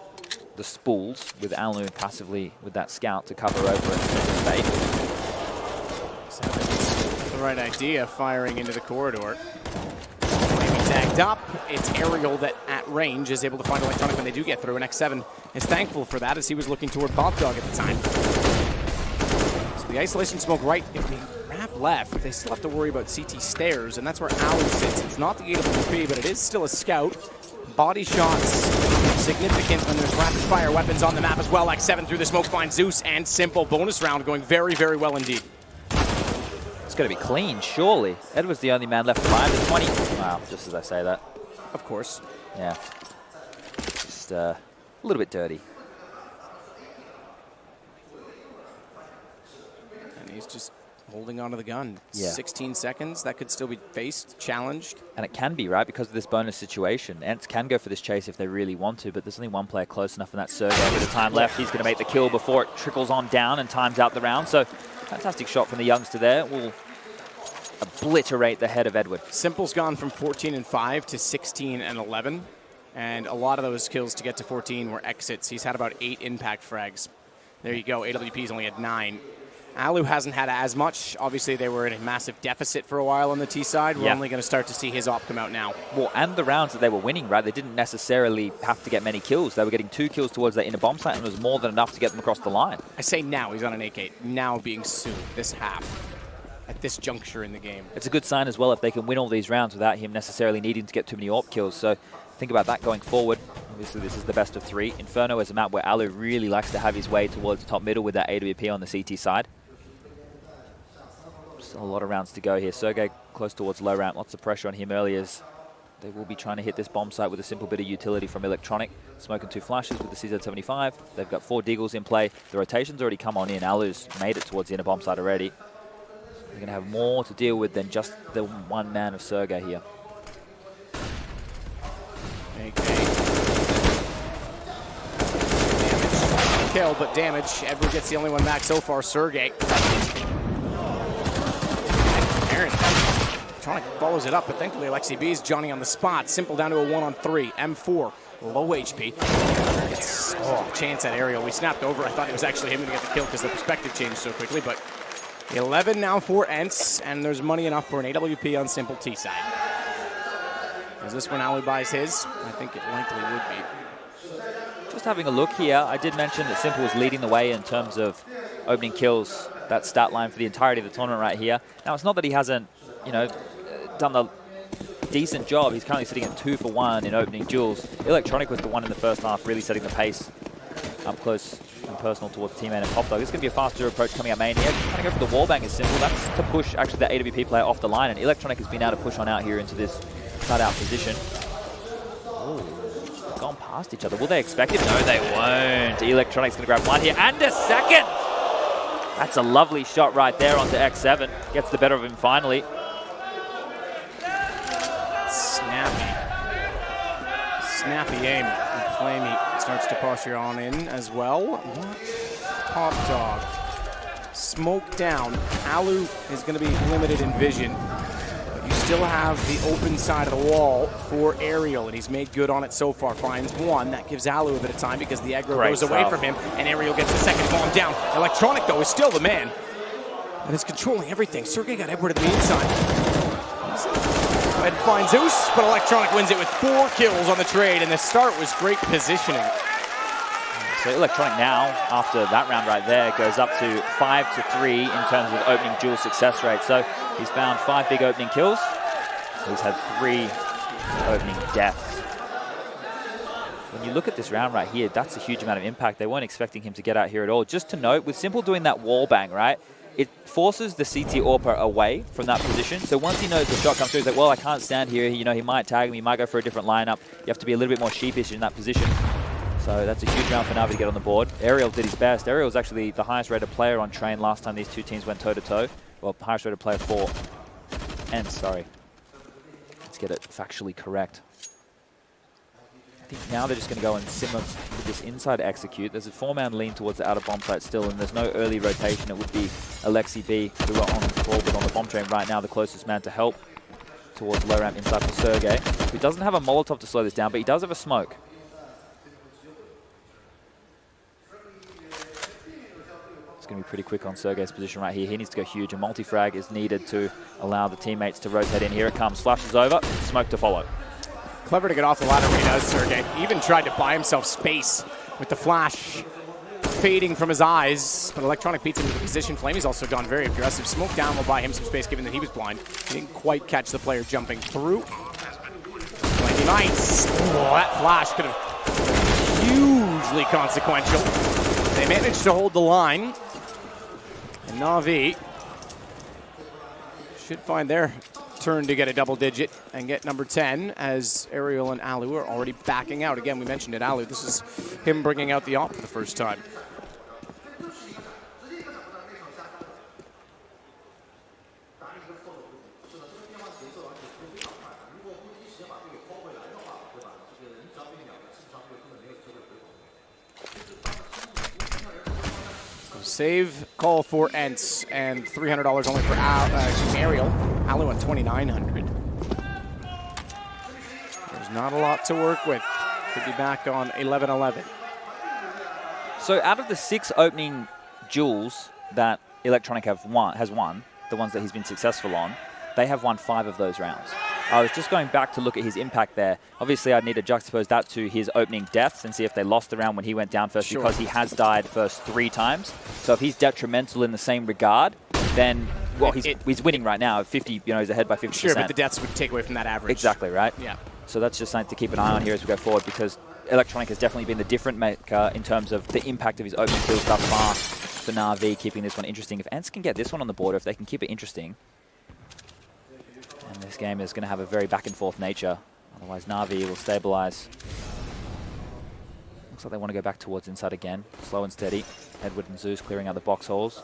B: the spools, with Alu passively with that scout to cover over it.
A: That's the right idea, firing into the corridor. Maybe tagged up. It's Aerial that, at range, is able to find Electronic when they do get through, and X7 is thankful for that as he was looking toward Pop Dog at the time. So the isolation smoke right, if they wrap left, they still have to worry about CT stairs, and that's where Alu sits. It's not the AWP, but it is still a scout. Body shots significant when there's rapid fire weapons on the map as well. X7 through the smoke finds Zeus and Simple. Bonus round going very, very well indeed.
B: It's going to be clean, surely. Edward's the only man left alive. There's 20. Wow, just as I say that.
A: Of course.
B: Yeah. Just a little bit dirty.
A: And he's just holding onto the gun.
B: Yeah.
A: 16 seconds. That could still be faced, challenged.
B: And it can be, right, because of this bonus situation. ENCE can go for this chase if they really want to, but there's only one player close enough, and that's Sergey. With the time left, he's going to make the kill before it trickles on down and times out the round. So, fantastic shot from the youngster there. Will obliterate the head of Edward.
A: Simple's gone from 14-5 to 16-11. And a lot of those kills to get to 14 were exits. He's had about 8 impact frags. There you go. AWP's only had 9. Alu hasn't had as much. Obviously, they were in a massive deficit for a while on the T side. We're only going to start to see his op come out now.
B: Well, and the rounds that they were winning, right? They didn't necessarily have to get many kills. They were getting 2 kills towards that inner bomb site, and it was more than enough to get them across the line.
A: I say now. He's on an AK. Now being soon. This half. At this juncture in the game.
B: It's a good sign as well if they can win all these rounds without him necessarily needing to get too many AWP kills. So think about that going forward. Obviously, this is the best of 3. Inferno is a map where Alu really likes to have his way towards top middle with that AWP on the CT side. Still a lot of rounds to go here. Sergey close towards low ramp. Lots of pressure on him early as they will be trying to hit this bomb site with a simple bit of utility from Electronic. Smoking 2 flashes with the CZ75. They've got 4 Deagles in play. The rotation's already come on in. Alu's made it towards the inner bomb site already. They're going to have more to deal with than just the one man of Sergey here.
A: Okay. Damage. Kill, but damage. Edward gets the only one back so far. Sergey. Electronic follows it up, but thankfully Alexi B's Johnny on the spot. Simple down to a 1-on-3. M4, low HP. Chance at Aerial. We snapped over. I thought it was actually him to get the kill because the perspective changed so quickly, but 11 now for ENCE, and there's money enough for an AWP on Simple T side. Is this when Ali buys his? I think it likely would be.
B: Just having a look here, I did mention that Simple was leading the way in terms of opening kills. That stat line for the entirety of the tournament right here. Now, it's not that he hasn't, you know, done the decent job. He's currently sitting at 2 for 1 in opening duels. Electronic was the one in the first half, really setting the pace up close and personal towards teammate and Pop Dog. This is going to be a faster approach coming out main here. Trying to go for the wall bang is Simple. That's to push actually the AWP player off the line, and Electronic has been able to push on out here into this cut-out position. Oh, gone past each other. Will they expect it? No, they won't. Electronic's going to grab 1 here and a second. That's a lovely shot right there onto X7. Gets the better of him finally.
A: Snappy aim. And Flamey starts to posture on in as well. Pop Dog. Smoke down. Alu is going to be limited in vision. But you still have the open side of the wall for Aerial, and he's made good on it so far. Finds 1. That gives Alu a bit of time because the aggro goes away from him, and Aerial gets the second bomb down. Electronic, though, is still the man. And is controlling everything. Sergey got Edward at the inside. And finds Zeus, but Electronic wins it with 4 kills on the trade, and the start was great positioning.
B: So Electronic now, after that round right there, goes up to 5-3 in terms of opening duel success rate. So he's found 5 big opening kills. He's had 3 opening deaths. When you look at this round right here, that's a huge amount of impact. They weren't expecting him to get out here at all. Just to note, with Simple doing that wall bang, right? it forces the CT AWPer away from that position. So once he knows the shot comes through, he's like, well, I can't stand here. You know, he might tag me, he might go for a different lineup. You have to be a little bit more sheepish in that position. So that's a huge round for NAVI to get on the board. Aerial did his best. Aerial was actually the highest rated player on train last time these two teams went toe-to-toe. Well, highest rated player for ENCE, sorry. Let's get it factually correct. I think now they're just going to go and simmer with this inside execute. There's a 4-man lean towards the outer bomb site still, and there's no early rotation. It would be Alexi B, who are on forward on the bomb train right now, the closest man to help towards low ramp inside for Sergey, who doesn't have a Molotov to slow this down, but he does have a smoke. It's going to be pretty quick on Sergey's position right here. He needs to go huge. A multi-frag is needed to allow the teammates to rotate in. Here it comes. Flashes over. Smoke to follow.
A: Clever to get off the ladder when he does, Sergey. He even tried to buy himself space with the flash fading from his eyes, but Electronic beats him into position. Flamey's also gone very aggressive. Smoke down will buy him some space, given that he was blind. He didn't quite catch the player jumping through. Flamey Knights. Oh, that flash could have been hugely consequential. They managed to hold the line. And NAVI should find their turn to get a double digit and get number 10, as Ariel and Alu are already backing out. Again, we mentioned it, Alu. This is him bringing out the op for the first time. Save call for ENCE, and $300 only for Ariel. Alu at $2,900. There's not a lot to work with. Could be back on 11-11.
B: So out of the 6 opening duels that Electronic has won, the ones that he's been successful on, they have won 5 of those rounds. I was just going back to look at his impact there. Obviously, I'd need to juxtapose that to his opening deaths and see if they lost the round when he went down first,
A: sure,
B: because he has died first 3 times. So if he's detrimental in the same regard, then, well, he's winning right now. 50, you know, he's ahead by 50%.
A: Sure, but the deaths would take away from that average.
B: Exactly, right?
A: Yeah.
B: So that's just something to keep an eye on here as we go forward, because Electronic has definitely been the different maker in terms of the impact of his opening kills thus far for NAVI, keeping this one interesting. If ENCE can get this one on the board, if they can keep it interesting, and this game is going to have a very back-and-forth nature. Otherwise, NAVI will stabilize. Looks like they want to go back towards inside again. Slow and steady. Edward and Zeus clearing out the box holes.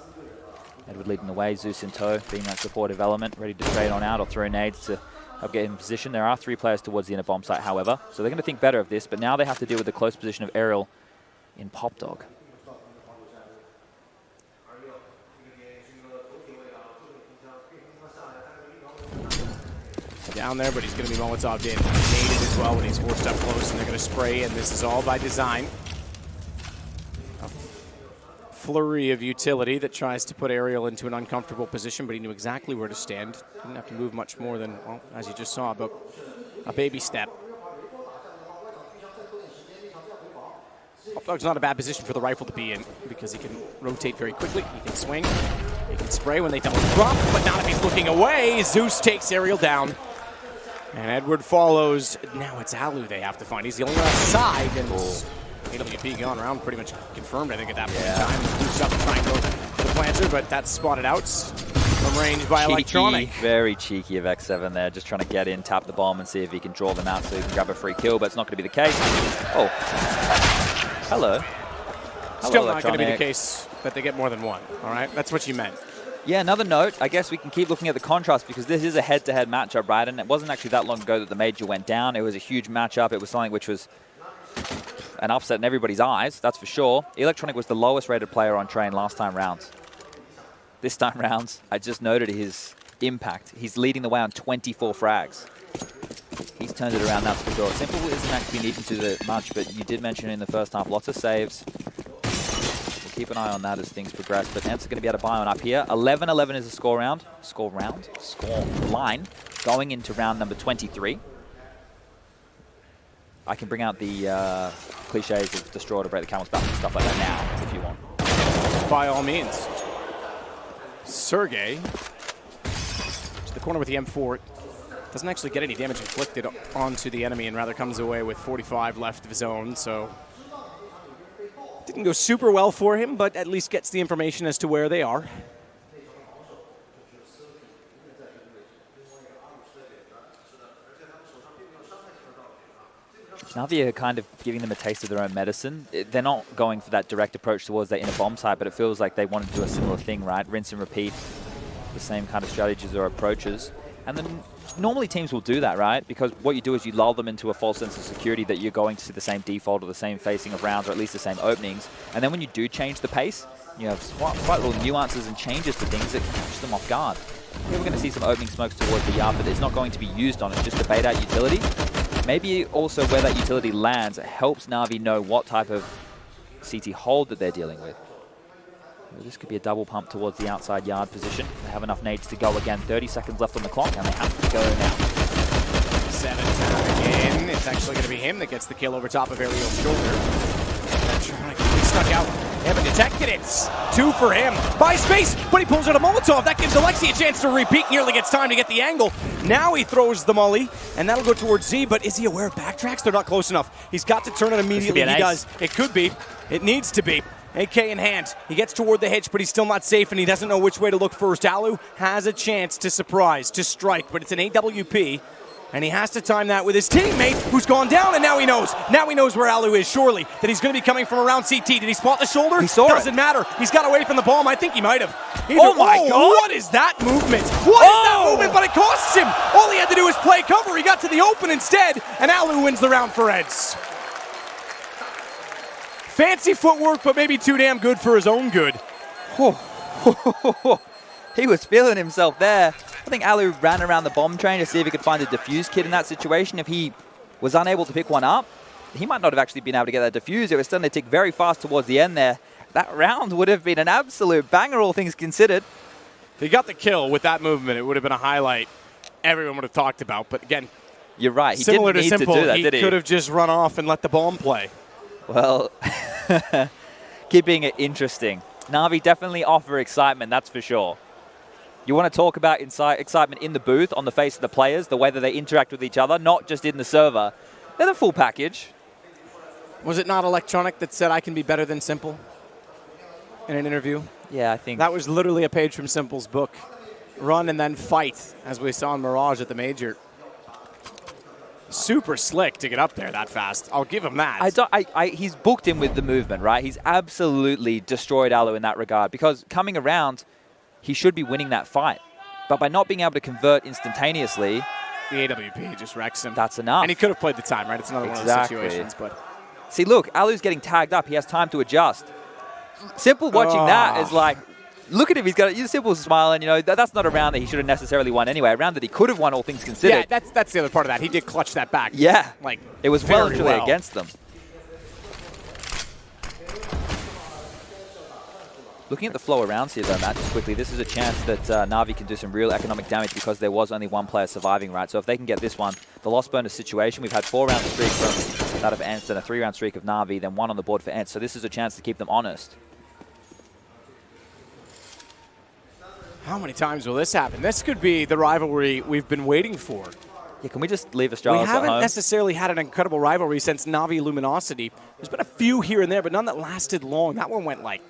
B: Edward leading the way. Zeus in tow, being that supportive element, ready to trade on out or throw nades to help get in position. There are 3 players towards the inner bomb site, however. So they're going to think better of this, but now they have to deal with the close position of Ariel in Pop Dog.
A: Down there, but he's going to be Molotov'd in. Naded as well when he's forced up close, and they're going to spray, and this is all by design. A flurry of utility that tries to put Ariel into an uncomfortable position, but he knew exactly where to stand. Didn't have to move much more than, well, as you just saw, about a baby step. Pop Dog's not a bad position for the rifle to be in, because he can rotate very quickly, he can swing, he can spray when they double drop, but not if he's looking away. Zeus takes Ariel down. And Edward follows. Now it's Alu they have to find. He's the only one outside, and AWP gone around pretty much confirmed, I think, at that point in time. Boost up to try and go for the planter, but that's spotted out from range by Electronic.
B: Very cheeky of X7 there, just trying to get in, tap the bomb, and see if he can draw them out so he can grab a free kill, but it's not going to be the case. Oh. Hello.
A: Still not going to be the case that they get more than one, all right? That's what you meant.
B: Yeah, another note, I guess we can keep looking at the contrast, because this is a head-to-head matchup, right? And it wasn't actually that long ago that the Major went down. It was a huge matchup. It was something which was an upset in everybody's eyes, that's for sure. Electronic was the lowest-rated player on train last time round. This time round, I just noted his impact. He's leading the way on 24 frags. He's turned it around, that's for sure. Simple isn't actually needing to do much, but you did mention in the first half, lots of saves. Keep an eye on that as things progress, but ENCE are going to be able to buy on up here. 11-11 is the score line going into round number 23. I can bring out the cliches of destroy to break the camel's back and stuff like that now, if you want.
A: By all means. Sergey to the corner with the M4. Doesn't actually get any damage inflicted onto the enemy, and rather comes away with 45 left of his own, so didn't go super well for him, but at least gets the information as to where they are.
B: NAVI are kind of giving them a taste of their own medicine. They're not going for that direct approach towards their inner bomb site, but it feels like they want to do a similar thing, right? Rinse and repeat the same kind of strategies or approaches. And then normally teams will do that, right? Because what you do is you lull them into a false sense of security that you're going to see the same default or the same facing of rounds, or at least the same openings. And then when you do change the pace, you have quite little nuances and changes to things that can catch them off guard. Here we're going to see some opening smokes towards the yard, but it's not going to be used on it, just a bait out utility. Maybe also where that utility lands, it helps Na'Vi know what type of CT hold that they're dealing with. This could be a double pump towards the outside yard position. They have enough nades to go again. 30 seconds left on the clock, and they have to go now.
A: 7 tap again. It's actually going to be him that gets the kill over top of Ariel's shoulder. He snuck out. They haven't detected it. 2 for him. By space, but he pulls out a Molotov. That gives Alexi a chance to repeat. Nearly gets time to get the angle. Now he throws the molly, and that'll go towards Z, but is he aware of backtracks? They're not close enough. He's got to turn it immediately. He does. It could be. It needs to be. AK in hand. He gets toward the hitch, but he's still not safe, and he doesn't know which way to look first. Alu has a chance to surprise, to strike, but it's an AWP, and he has to time that with his teammate, who's gone down, and now he knows. Now he knows where Alu is, surely, that he's going to be coming from around CT. Did he spot the shoulder?
B: He saw it.
A: Doesn't matter. He's got away from the bomb. I think he might have.
B: Oh my God.
A: What is that movement? What is that movement? But it costs him. All he had to do was play cover. He got to the open instead, and Alu wins the round for ENCE. Fancy footwork, but maybe too damn good for his own good.
B: He was feeling himself there. I think Alu ran around the bomb train to see if he could find a defuse kit in that situation. If he was unable to pick one up, he might not have actually been able to get that defuse. It was starting to tick very fast towards the end there. That round would have been an absolute banger, all things considered.
A: If he got the kill with that movement, it would have been a highlight everyone would have talked about. But again,
B: you're right. He
A: similar
B: didn't
A: to
B: need
A: Simple,
B: to do that,
A: he
B: did he?
A: could have just run off and let the bomb play.
B: Well, keeping it interesting. Na'Vi definitely offer excitement, that's for sure. You want to talk about excitement in the booth, on the face of the players, the way that they interact with each other, not just in the server. They're the full package.
A: Was it not Electronic that said, I can be better than Simple in an interview?
B: Yeah, I think.
A: That was literally a page from Simple's book. Run and then fight, as we saw in Mirage at the Major. Super slick to get up there that fast. I'll give him that.
B: He's booked him with the movement, right? He's absolutely destroyed Alu in that regard, because coming around, he should be winning that fight. But by not being able to convert instantaneously,
A: the AWP just wrecks him.
B: That's enough.
A: And he could have played the time, right? It's another one of those situations. But
B: see, look, Alu's getting tagged up. He has time to adjust. Simple watching that is like, look at him. He's got Simple's smiling. You know, that's not a round that he should have necessarily won anyway. A round that he could have won, all things considered.
A: Yeah, that's the other part of that. He did clutch that back.
B: Yeah,
A: like
B: it was well and truly against them. Looking at the flow of rounds here, though, Matt, just quickly, this is a chance that Na'Vi can do some real economic damage because there was only one player surviving, right? So if they can get this one, the lost bonus situation, we've had 4-round streak from that of ENCE and a 3-round streak of Na'Vi, then 1 on the board for ENCE. So this is a chance to keep them honest.
A: How many times will this happen? This could be the rivalry we've been waiting for.
B: Yeah, can we just leave Australia
A: We haven't
B: at home?
A: necessarily had an incredible rivalry since Na'Vi Luminosity. There's been a few here and there, but none that lasted long. That one went like,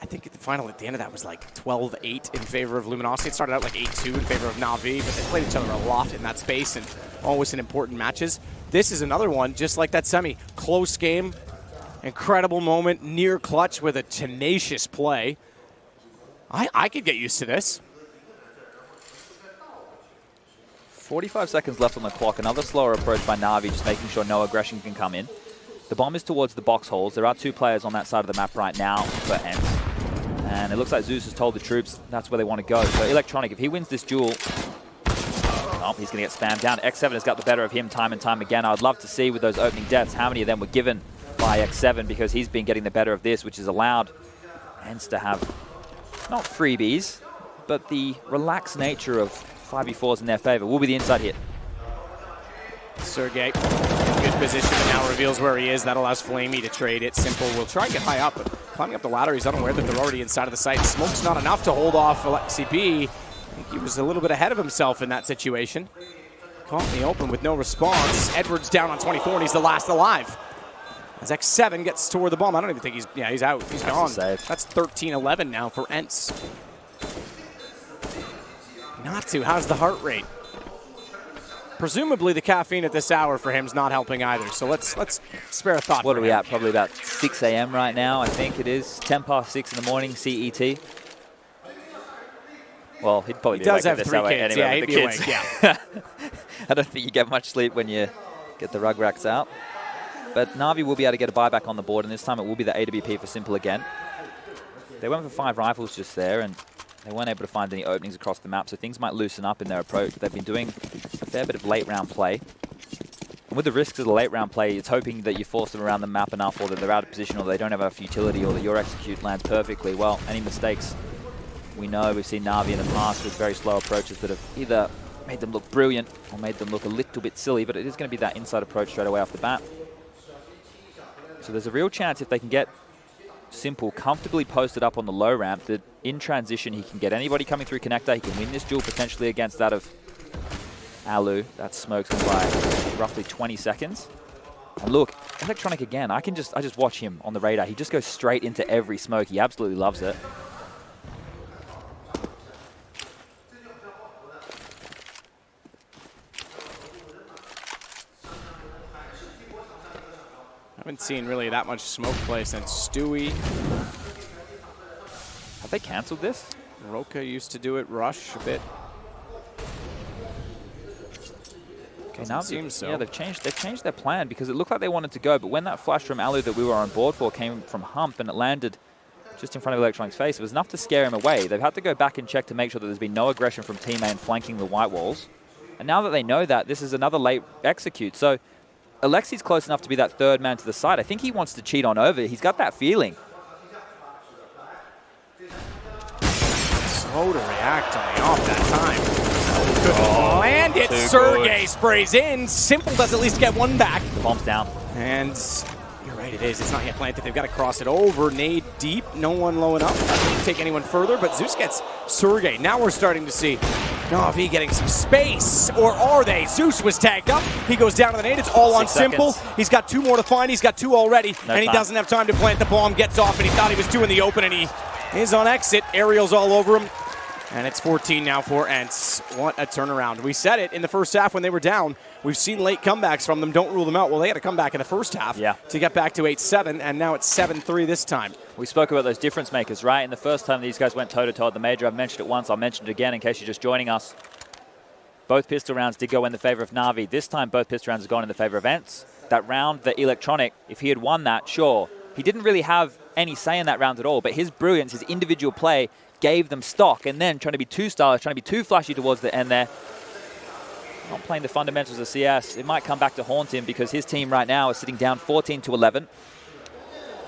A: I think the final at the end of that was like 12-8 in favor of Luminosity. It started out like 8-2 in favor of Na'Vi, but they played each other a lot in that space and always in important matches. This is another one, just like that semi. Close game, incredible moment, near clutch with a tenacious play. I could get used to this.
B: 45 seconds left on the clock. Another slower approach by Na'Vi, just making sure no aggression can come in. The bomb is towards the box holes. There are 2 players on that side of the map right now for ENCE. And it looks like Zeus has told the troops that's where they want to go. So Electronic, if he wins this duel, oh, he's going to get spammed down. X7 has got the better of him time and time again. I'd love to see with those opening deaths how many of them were given by X7, because he's been getting the better of this, which has allowed ENCE to have not freebies, but the relaxed nature of 5v4s in their favor. Will be the inside hit.
A: Sergey, good position, and now reveals where he is. That allows Flamey to trade it. Simple will try and get high up, but climbing up the ladder, he's unaware that they're already inside of the site. Smoke's not enough to hold off Alexi B. I think he was a little bit ahead of himself in that situation. Caught in the open with no response. Edwards down on 24, and he's the last alive. As X7 gets toward the bomb, I don't even think he's out. He's gone. That's 13-11 now for ENCE. Not to. How's the heart rate? Presumably the caffeine at this hour for him is not helping either. So let's spare a thought.
B: What are we at? Probably about 6 a.m. right now, I think it is. 10 past 6 in the morning, CET. Well, he'd probably be awake at this hour anyway.
A: Yeah,
B: with
A: he'd
B: the
A: be
B: kids.
A: awake, yeah.
B: I don't think you get much sleep when you get the Rugrats out. But NAVI will be able to get a buyback on the board, and this time it will be the AWP for Simple again. They went for 5 rifles just there, and they weren't able to find any openings across the map, so things might loosen up in their approach. They've been doing a fair bit of late-round play. And with the risks of the late-round play, it's hoping that you force them around the map enough, or that they're out of position, or they don't have enough utility, or that your execute lands perfectly. Well, any mistakes, we know we've seen NAVI in the past with very slow approaches that have either made them look brilliant or made them look a little bit silly, but it is going to be that inside approach straight away off the bat. So there's a real chance if they can get Simple comfortably posted up on the low ramp that in transition he can get anybody coming through connector. He can win this duel potentially against that of Alu. That smokes him by roughly 20 seconds. And look, Electronic again. I just watch him on the radar. He just goes straight into every smoke. He absolutely loves it.
A: Haven't seen really that much smoke play since Stewie.
B: Have they cancelled this?
A: Roka used to do it, Rush a bit.
B: Okay, now
A: seems so.
B: Yeah, they've changed their plan because it looked like they wanted to go, but when that flash from Alu that we were on board for came from Hump and it landed just in front of Electronic's face, it was enough to scare him away. They've had to go back and check to make sure that there's been no aggression from Team A and flanking the white walls. And now that they know that, this is another late execute. So Alexi's close enough to be that third man to the side. I think he wants to cheat on over. He's got that feeling.
A: Slow to react on the off that time. Land it. Sergey sprays in. Simple does at least get one back.
B: The bomb's down.
A: And you're right, it is. It's not yet planted. They've got to cross it over. Nade deep. No one low enough. Doesn't take anyone further, but Zeus gets Sergey. Now we're starting to see NAVI getting some space, or are they? Zeus was tagged up. He goes down to the nade. It's all on Simple. He's got 2 more to find. He's got 2 already, and he doesn't have time to plant the bomb. Gets off, and he thought he was 2 in the open, and he is on exit. Aerial's all over him, and it's 14 now for ENCE. What a turnaround. We said it in the first half when they were down. We've seen late comebacks from them. Don't rule them out. Well, they had to come back in the first half to get back to 8-7, and now it's 7-3 this time.
B: We spoke about those difference makers, right? And the first time these guys went toe-to-toe at the major, I've mentioned it once, I'll mention it again in case you're just joining us. Both pistol rounds did go in the favor of NAVI. This time, both pistol rounds have gone in the favor of ENCE. That round, the Electronic, if he had won that, sure. He didn't really have any say in that round at all, but his brilliance, his individual play, gave them stock. And then trying to be too stylish, trying to be too flashy towards the end there. Not playing the fundamentals of CS. It might come back to haunt him because his team right now is sitting down 14-11.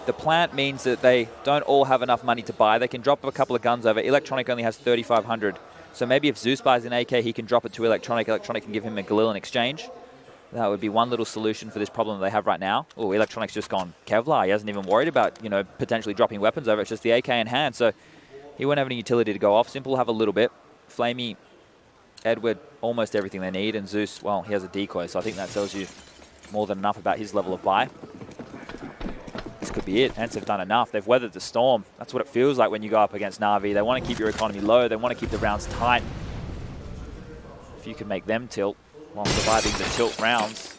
B: The plant means that they don't all have enough money to buy. They can drop a couple of guns over. Electronic only has 3,500. So maybe if Zeus buys an AK, he can drop it to Electronic. Electronic can give him a Galil in exchange. That would be one little solution for this problem that they have right now. Oh, Electronic's just gone Kevlar. He hasn't even worried about, potentially dropping weapons over. It's just the AK in hand. So he won't have any utility to go off. Simple will have a little bit. Flamey, Edward, almost everything they need. And Zeus, well, he has a decoy. So I think that tells you more than enough about his level of buy. This could be it. ENCE have done enough. They've weathered the storm. That's what it feels like when you go up against NAVI. They want to keep your economy low. They want to keep the rounds tight. If you can make them tilt while surviving the tilt rounds,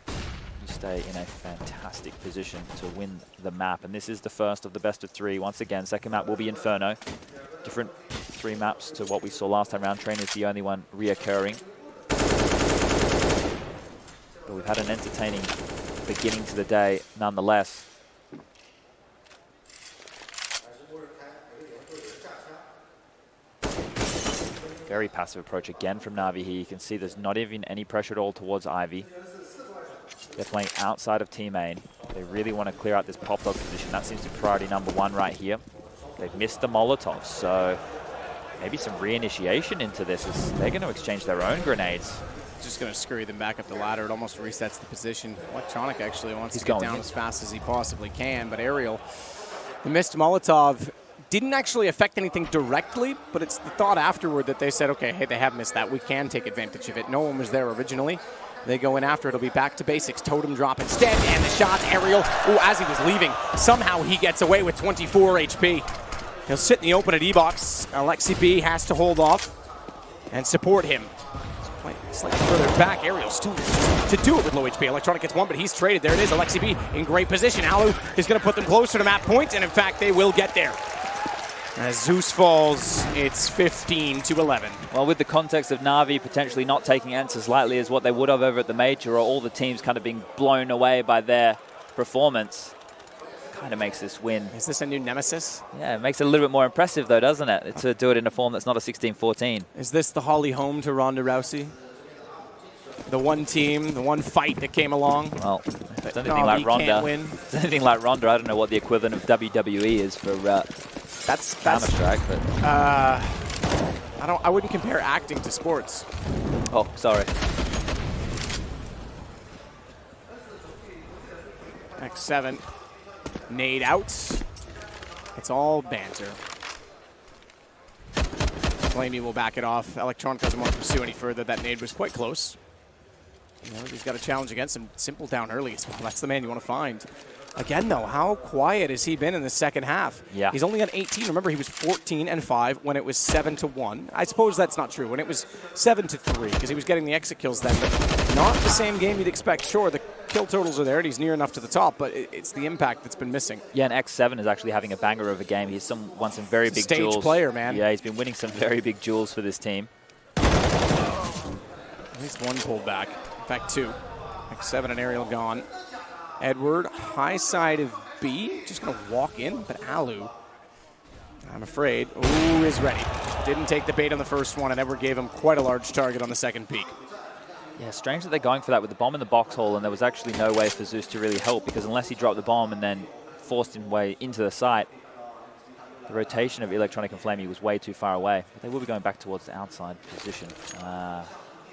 B: you stay in a fantastic position to win the map. And this is the first of the best of 3. Once again, second map will be Inferno. Different 3 maps to what we saw last time around. Train is the only one reoccurring. But we've had an entertaining beginning to the day nonetheless. Very passive approach again from NAVI here. You can see there's not even any pressure at all towards Ivy. They're playing outside of team A. They really want to clear out this pop dog position. That seems to be priority number 1 right here. They've missed the Molotov, so maybe some reinitiation into this as they're going to exchange their own grenades.
A: Just going to scurry them back up the ladder. It almost resets the position. Electronic actually wants to get down as fast as he possibly can, but Aerial, the missed Molotov didn't actually affect anything directly, but it's the thought afterward that they said, okay, hey, they have missed that. We can take advantage of it. No one was there originally. They go in after. It'll be back to basics. Totem drop instead, and the shot, Aerial. Oh, as he was leaving, somehow he gets away with 24 HP. He'll sit in the open at E-Box. Alexi B has to hold off and support him. Slightly further back. Aerial still to do it with low HP. Electronic gets one, but he's traded. There it is. Alexi B in great position. Alu is going to put them closer to map point, and in fact, they will get there. As Zeus falls, it's 15-11.
B: Well, with the context of NAVI potentially not taking ENCE as lightly as what they would have over at the Major, or all the teams kind of being blown away by their performance, kind of makes this win.
A: Is this a new nemesis?
B: Yeah, it makes it a little bit more impressive, though, doesn't it? To do it in a form that's not a 16-14.
A: Is this the Holly home to Ronda Rousey? The one team, the one fight that came along?
B: Well, if it's anything like Ronda, if it's anything like Ronda, I don't know what the equivalent of WWE is for
A: that's
B: Counter-Strike, but
A: I wouldn't compare acting to sports.
B: Oh, sorry.
A: X7, nade out. It's all banter. Flamey will back it off. Electronic doesn't want to pursue any further. That nade was quite close. You know, he's got a challenge against him. Simple down early as well. That's the man you want to find. Again, though, how quiet has he been in the second half?
B: Yeah.
A: He's only on 18. Remember, he was 14-5 when it was 7-1. I suppose that's not true. When it was 7-3, because he was getting the exit kills then, but not the same game you'd expect. Sure, the kill totals are there, and he's near enough to the top, but it's the impact that's been missing.
B: Yeah, and X7 is actually having a banger of a game. He's won some very big
A: stage
B: duels.
A: Player, man.
B: Yeah, he's been winning some very big duels for this team.
A: At least one pulled back. In fact, two. X7 and Aerial gone. Edward, high side of B, just going to walk in, but Alu, I'm afraid, is ready. Didn't take the bait on the first one, and Edward gave him quite a large target on the second peak.
B: Yeah, strange that they're going for that with the bomb in the box hole, and there was actually no way for Zeus to really help, because unless he dropped the bomb and then forced him way into the site, the rotation of Electronic and Flamey was way too far away. But they will be going back towards the outside position.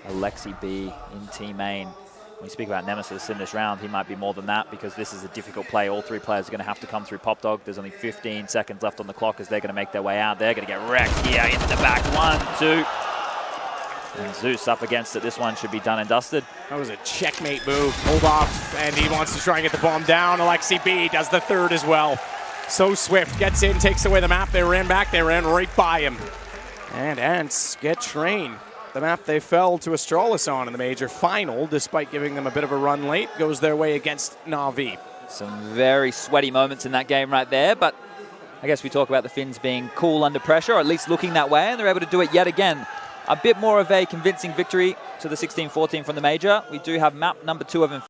B: Alexi B in team main. When you speak about Nemesis in this round, he might be more than that, because this is a difficult play. All three players are going to have to come through Pop Dog. There's only 15 seconds left on the clock as they're going to make their way out. They're going to get wrecked here into the back. 1, 2. And Zeus up against it. This one should be done and dusted.
A: That was a checkmate move. Hold off, and he wants to try and get the bomb down. Alexi B does the third as well. So swift. Gets in, takes away the map. They ran back. They ran right by him. And ENCE get trained. The map they fell to Astralis on in the Major final, despite giving them a bit of a run late, goes their way against NAVI.
B: Some very sweaty moments in that game right there, but I guess we talk about the Finns being cool under pressure, or at least looking that way, and they're able to do it yet again. A bit more of a convincing victory to the 16-14 from the Major. We do have map number 2 of